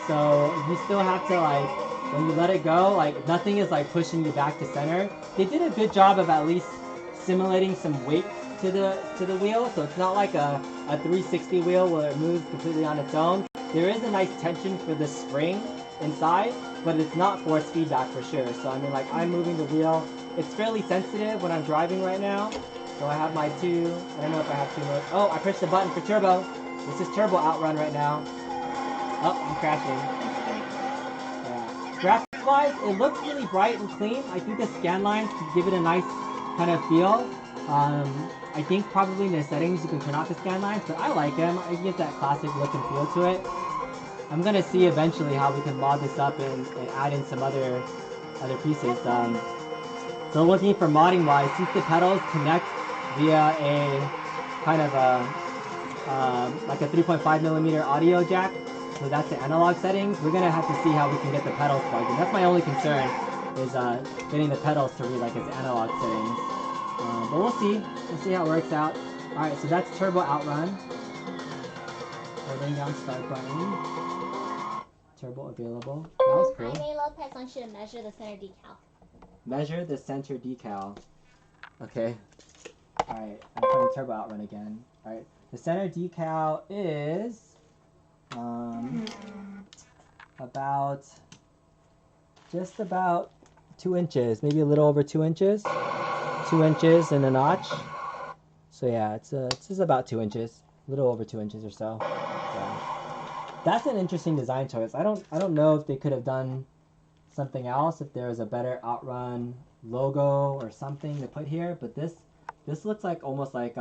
A: So you still have to, like, when you let it go, like, nothing is like pushing you back to center. They did a good job of at least simulating some weight to the wheel, so it's not like a 360 wheel where it moves completely on its own. There is a nice tension for the spring inside, but it's not force feedback for sure. So I mean, like, I'm moving the wheel. It's fairly sensitive when I'm driving right now. So I have my two, I don't know if I have two modes. Oh, I pushed the button for turbo. This is Turbo Outrun right now. Oh, I'm crashing. Yeah. Graphics-wise, it looks really bright and clean. I think the scan lines can give it a nice kind of feel. I think probably in the settings you can turn off the scan lines, but I like them. I get that classic look and feel to it. I'm gonna see eventually how we can mod this up and add in some other pieces. So looking for modding wise, since the pedals connect via a kind of like a 3.5mm audio jack, so that's the analog settings, we're gonna have to see how we can get the pedals plugged in. That's my only concern, is getting the pedals to read like its analog settings. But we'll see. We'll see how it works out. Alright, so that's Turbo Outrun. Holding down start button. Turbo available. That was cool.
B: Jaime Lopez wants you to measure the center decal.
A: Measure the center decal. Okay. Alright, I'm playing Turbo Outrun again. Alright, the center decal is just about 2 inches, maybe a little over 2 inches. 2 inches and a notch. So yeah, it's just about 2 inches, a little over 2 inches or so. Yeah. That's an interesting design choice. I don't know if they could have done something else, if there was a better Outrun logo or something to put here, but this looks like almost like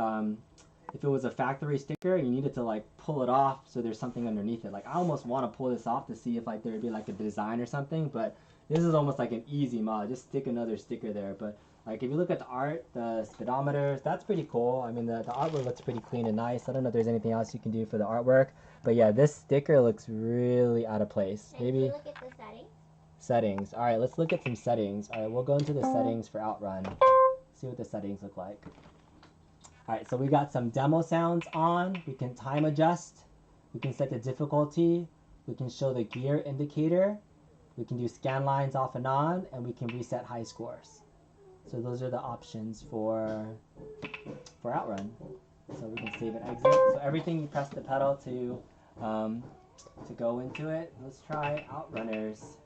A: if it was a factory sticker and you needed to like pull it off so there's something underneath it. Like, I almost want to pull this off to see if like there would be like a design or something, but this is almost like an easy mod. Just stick another sticker there. But like, if you look at the art, the speedometers, that's pretty cool. I mean, the artwork looks pretty clean and nice. I don't know if there's anything else you can do for the artwork, but yeah, this sticker looks really out of place. Maybe
B: look at the settings.
A: Settings. All right, let's look at some settings. All right, we'll go into the settings for Outrun. See what the settings look like. Alright, so we got some demo sounds on. We can time adjust. We can set the difficulty. We can show the gear indicator. We can do scan lines off and on, and we can reset high scores. So those are the options for Outrun. So we can save and exit. So everything you press the pedal to go into it. Let's try OutRunners.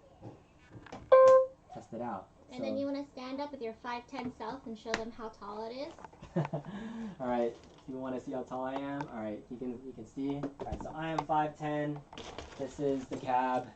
A: Test it out.
B: And then you want to stand up with your 5'10" self and show them how tall it is.
A: All right. You want to see how tall I am? All right. You can see. All right. So I am 5'10". This is the cab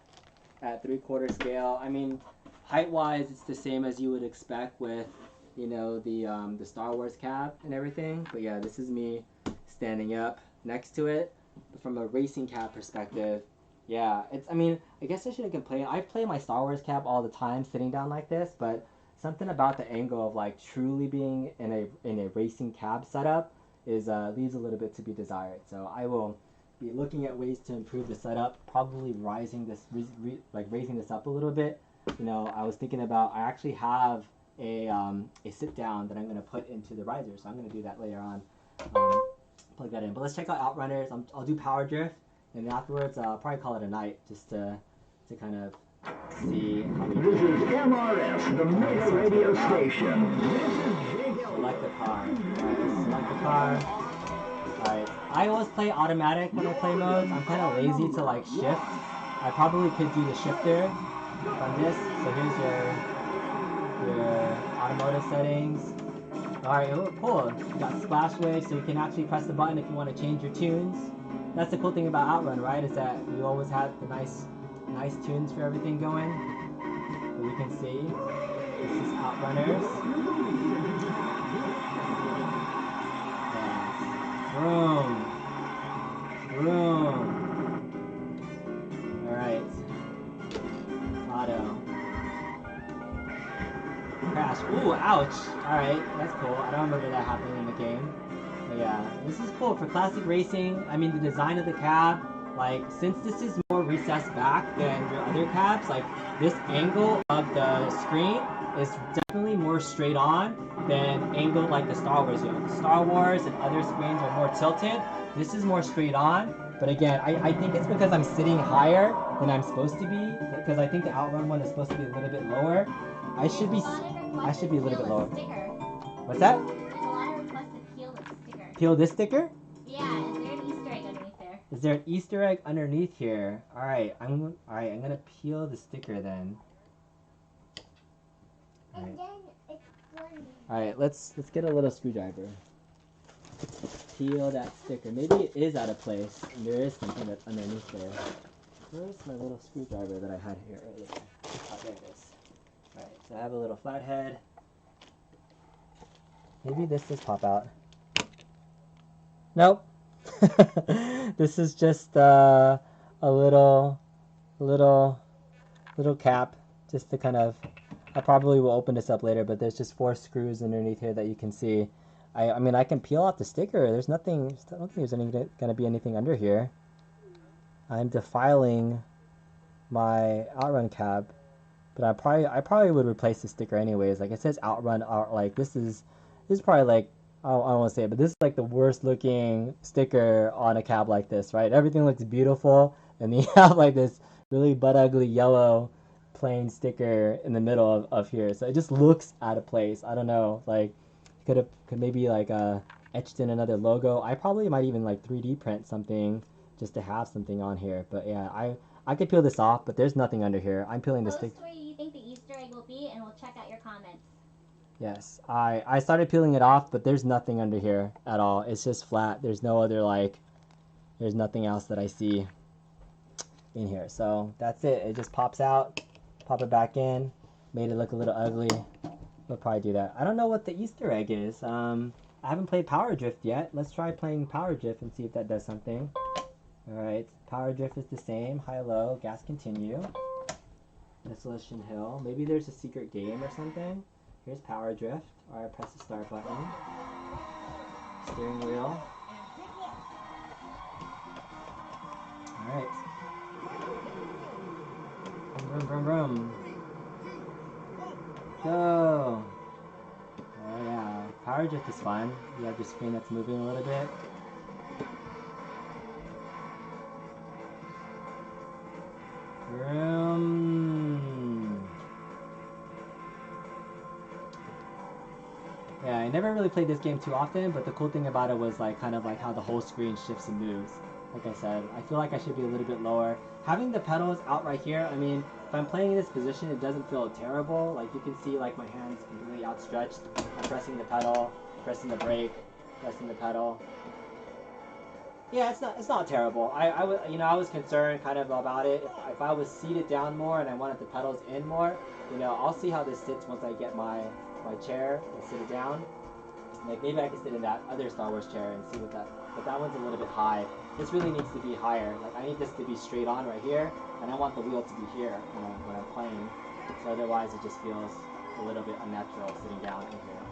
A: at 3/4 scale. I mean, height-wise, it's the same as you would expect with, you know, the Star Wars cab and everything. But yeah, this is me standing up next to it. But from a racing cab perspective, yeah, it's. I mean, I guess I shouldn't complain. I play my Star Wars cab all the time, sitting down like this. But something about the angle of like truly being in a racing cab setup is leaves a little bit to be desired. So I will be looking at ways to improve the setup. Probably raising this up a little bit. You know, I was thinking about. I actually have a sit down that I'm going to put into the riser, so I'm going to do that later on. Plug that in. But let's check out OutRunners. I'll do power drift, and then afterwards I'll probably call it a night just to kind of see how we do.
E: This is MRS, the Mega Radio Station.
A: Select the car. Alright, let's select the car. Alright, I always play automatic when I play modes. I'm kind of lazy to like shift. I probably could do the shifter on this. So here's your automotive settings. Alright, cool. You got splash wave, so you can actually press the button if you want to change your tunes. That's the cool thing about Outrun, right? Is that you always have the nice tunes for everything going. But you can see this is OutRunners. Vroom. Vroom. Alright. Auto. Crash. Ooh, ouch. Alright, that's cool. I don't remember that happening in the game. But yeah, this is cool for classic racing. I mean, the design of the cab, like, since this is more recessed back than your other cabs, like, this angle of the screen is definitely more straight on than angle like the Star Wars. You know, the Star Wars and other screens are more tilted. This is more straight on. But again, I think it's because I'm sitting higher than I'm supposed to be, because I think the Outrun one is supposed to be a little bit lower. I should be a little bit lower. What's that?
B: There's a lot of requests to peel this sticker.
A: Peel this sticker?
B: Yeah, is there an Easter egg underneath there?
A: Is there an Easter egg underneath here? Alright, I'm gonna peel the sticker then. Alright, let's get a little screwdriver. Peel that sticker. Maybe it is out of place and there is something that's underneath there. Where's my little screwdriver that I had here earlier? Oh, there it is. Alright, so I have a little flathead. Maybe this does pop out. Nope. This is just a little cap, just to kind of. I probably will open this up later, but there's just 4 screws underneath here that you can see. I mean, I can peel off the sticker. There's nothing. I don't think there's gonna be anything under here. I'm defiling my Outrun cab, but I probably would replace the sticker anyways. Like it says Outrun, like this is probably like. I don't want to say it, but this is like the worst looking sticker on a cab like this, right? Everything looks beautiful, and then you have like this really butt ugly yellow plain sticker in the middle of here. So it just looks out of place. I don't know, like could maybe like etched in another logo. I probably might even like 3D print something just to have something on here. But yeah, I could peel this off, but there's nothing under here. I'm peeling the sticker.
B: Post where you think the Easter egg will be, and we'll check out your comments.
A: Yes, I started peeling it off, but there's nothing under here at all. It's just flat. There's no other, like, there's nothing else that I see in here. So that's it. It just pops out, pop it back in, made it look a little ugly. We'll probably do that. I don't know what the Easter egg is. I haven't played Power Drift yet. Let's try playing Power Drift and see if that does something. Alright, Power Drift is the same. High-low, gas continue. Dissolution Hill. Maybe there's a secret game or something. Here's Power Drift. Alright, press the start button. Steering wheel. Alright. Vroom, vroom, vroom. Go! Oh yeah. Power drift is fun. You have your screen that's moving a little bit. Yeah, I never really played this game too often, but the cool thing about it was like kind of like how the whole screen shifts and moves. Like I said, I feel like I should be a little bit lower. Having the pedals out right here, I mean, if I'm playing in this position, it doesn't feel terrible. Like you can see like my hands completely outstretched. I'm pressing the pedal, pressing the brake, pressing the pedal. Yeah, it's not terrible. I was concerned kind of about it. If I was seated down more and I wanted the pedals in more, I'll see how this sits once I get my chair and sit it down. Like maybe I can sit in that other Star Wars chair and see what that, but that one's a little bit high. This really needs to be higher. Like I need this to be straight on right here, and I want the wheel to be here when I'm playing. So otherwise it just feels a little bit unnatural sitting down in here.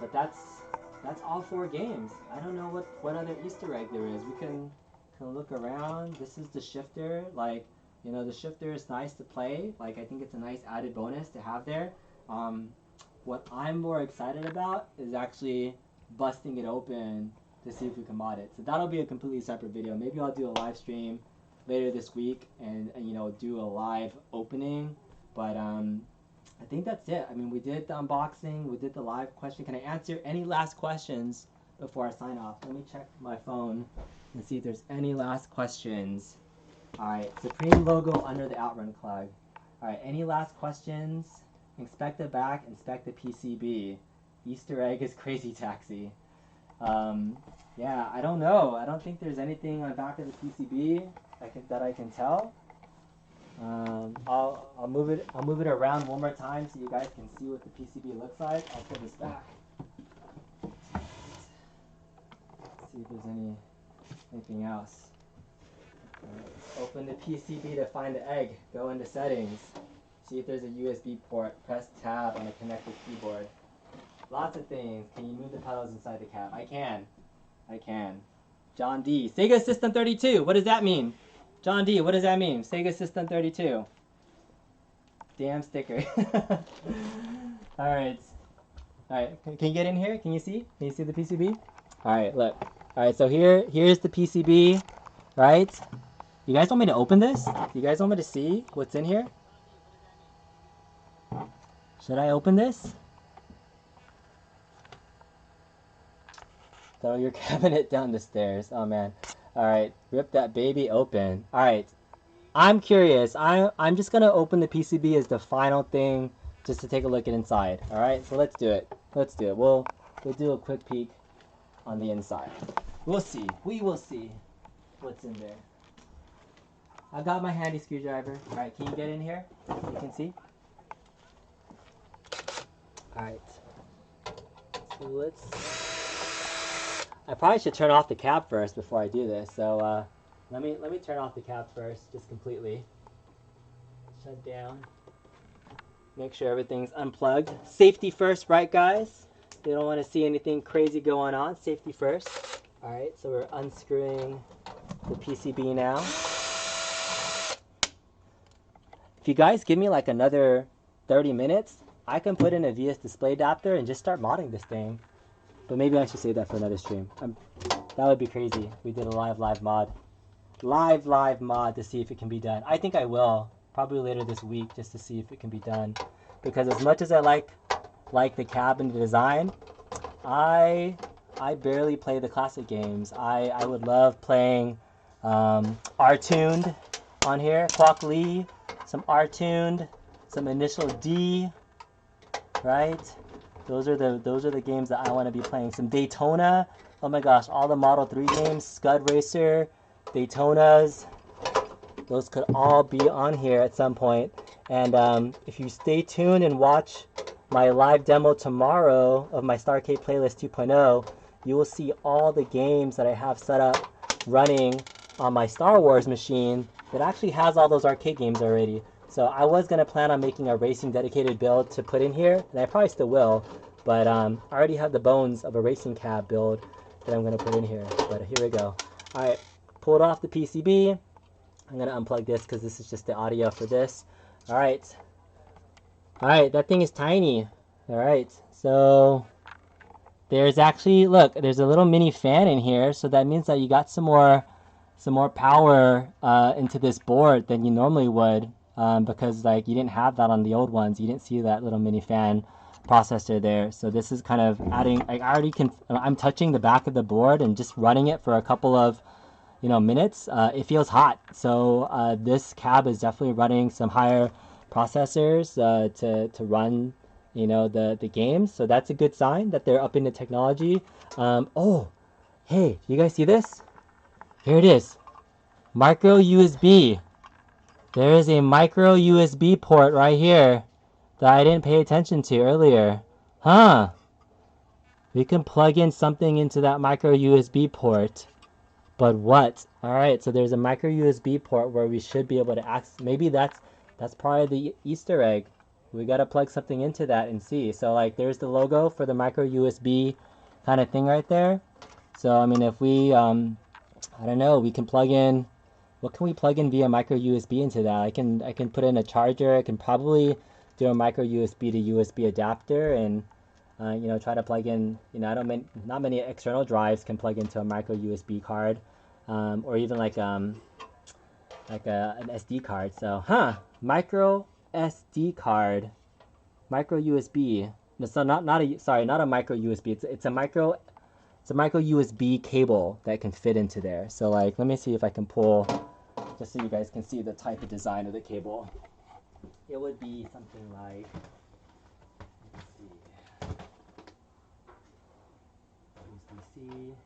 A: But that's all 4 games. I don't know what other Easter egg there is. We can look around. This is the shifter. Like, the shifter is nice to play. Like, I think it's a nice added bonus to have there. What I'm more excited about is actually busting it open to see if we can mod it. So that'll be a completely separate video. Maybe I'll do a live stream later this week and do a live opening. But I think that's it. I mean, we did the unboxing, we did the live question. Can I answer any last questions before I sign off? Let me check my phone and see if there's any last questions. Alright, Supreme logo under the Outrun plug. Alright, any last questions? Inspect the back, inspect the PCB. Easter egg is Crazy Taxi. Yeah, I don't know. I don't think there's anything on the back of the PCB that I can tell. I'll move it around one more time so you guys can see what the PCB looks like. I'll pull this back. Let's see if there's anything else. Open the PCB to find the egg. Go into settings. See if there's a USB port. Press tab on a connected keyboard. Lots of things. Can you move the pedals inside the cab? I can. John D. Sega System 32. What does that mean? John D, what does that mean? Sega System 32. Damn sticker. Alright. Can you get in here? Can you see? Can you see the PCB? Alright, look. Alright, so here's the PCB. Right? You guys want me to open this? You guys want me to see what's in here? Should I open this? Throw your cabinet down the stairs. Oh man. Alright, rip that baby open. Alright, I'm curious. I'm just going to open the PCB as the final thing just to take a look at inside. Alright, so let's do it. We'll do a quick peek on the inside. We'll see. We will see what's in there. I got my handy screwdriver. Alright, can you get in here? You can see? Alright. So let's... I probably should turn off the cab first before I do this. So let me turn off the cab first, just completely. Shut down. Make sure everything's unplugged. Safety first, right, guys? You don't want to see anything crazy going on. Safety first. All right, so we're unscrewing the PCB now. If you guys give me like another 30 minutes, I can put in a VS display adapter and just start modding this thing. But maybe I should save that for another stream. That would be crazy. We did a live mod. Live mod to see if it can be done. I think I will. Probably later this week just to see if it can be done. Because as much as I like the cab and the design, I barely play the classic games. I would love playing R-Tuned on here. Quack Lee. Some R-Tuned. Some Initial D. Right? Those are the games that I want to be playing. Some Daytona. Oh my gosh, all the Model 3 games. Scud Racer, Daytonas. Those could all be on here at some point. And if you stay tuned and watch my live demo tomorrow of my Starcade Playlist 2.0, you will see all the games that I have set up running on my Star Wars machine that actually has all those arcade games already. So I was going to plan on making a racing dedicated build to put in here, and I probably still will, but I already have the bones of a racing cab build that I'm going to put in here. But here we go. Alright, pulled off the PCB. I'm going to unplug this because this is just the audio for this. Alright, that thing is tiny. Alright, so there's actually, look, there's a little mini fan in here, so that means that you got some more power into this board than you normally would, because like you didn't have that on the old ones. You didn't see that little mini fan processor there. So this is kind of adding, like I already can, I'm touching the back of the board and just running it for a couple of minutes. It feels hot. So this cab is definitely running some higher processors to run the games. So that's a good sign that they're upping the technology. Oh, hey, you guys see this? Here it is. Micro USB. There is a micro USB port right here that I didn't pay attention to earlier. Huh. We can plug in something into that micro USB port. But what? Alright, so there's a micro USB port where we should be able to access. Maybe that's probably the Easter egg. We gotta plug something into that and see. So like there's the logo for the micro USB kind of thing right there. So I mean if we I don't know, we can plug in, what can we plug in via micro USB into that? I can put in a charger. I can probably do a micro USB to USB adapter and try to plug in, not many external drives can plug into a micro USB card, or even like an SD card. So, micro SD card, micro USB. So not a micro USB. It's a micro USB cable that can fit into there. So like, let me see if I can pull, just so you guys can see the type of design of the cable. It would be something like,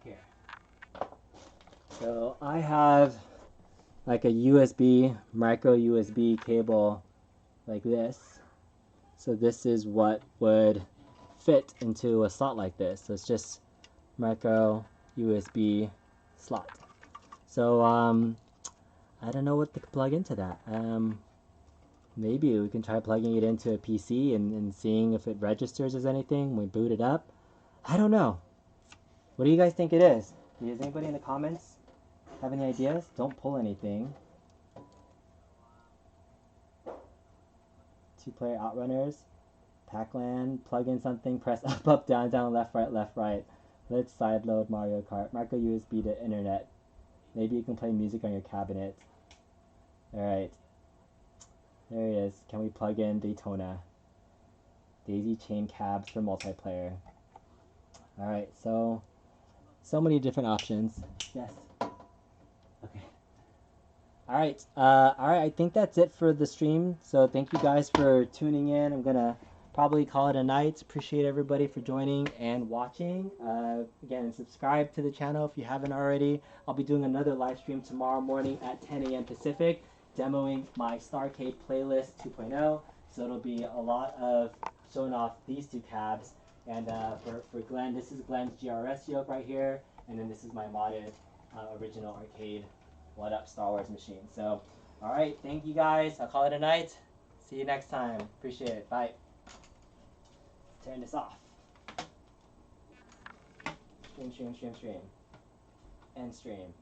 A: here. So I have like a USB, micro USB cable like this. So this is what would fit into a slot like this. So it's just micro USB slot. So I don't know what to plug into that. Maybe we can try plugging it into a PC and seeing if it registers as anything when we boot it up. I don't know. What do you guys think it is? Does anybody in the comments have any ideas? Don't pull anything. 2-player OutRunners. Pac-Land. Plug in something. Press up, up, down, down, left, right. Let's sideload Mario Kart. Micro USB to internet. Maybe you can play music on your cabinet. Alright. There it is. Can we plug in Daytona? Daisy chain cabs for multiplayer. Alright, so many different options. Yes. Okay. Alright, I think that's it for the stream. So thank you guys for tuning in. I'm gonna probably call it a night. Appreciate everybody for joining and watching. Again, subscribe to the channel if you haven't already. I'll be doing another live stream tomorrow morning at 10 a.m. Pacific, demoing my Starcade playlist 2.0. So it'll be a lot of showing off these two cabs. And for Glenn, this is Glenn's GRS yoke right here, and then this is my modded original Arcade1up Star Wars machine. So, alright, thank you guys. I'll call it a night. See you next time. Appreciate it. Bye. Turn this off. Stream. End stream.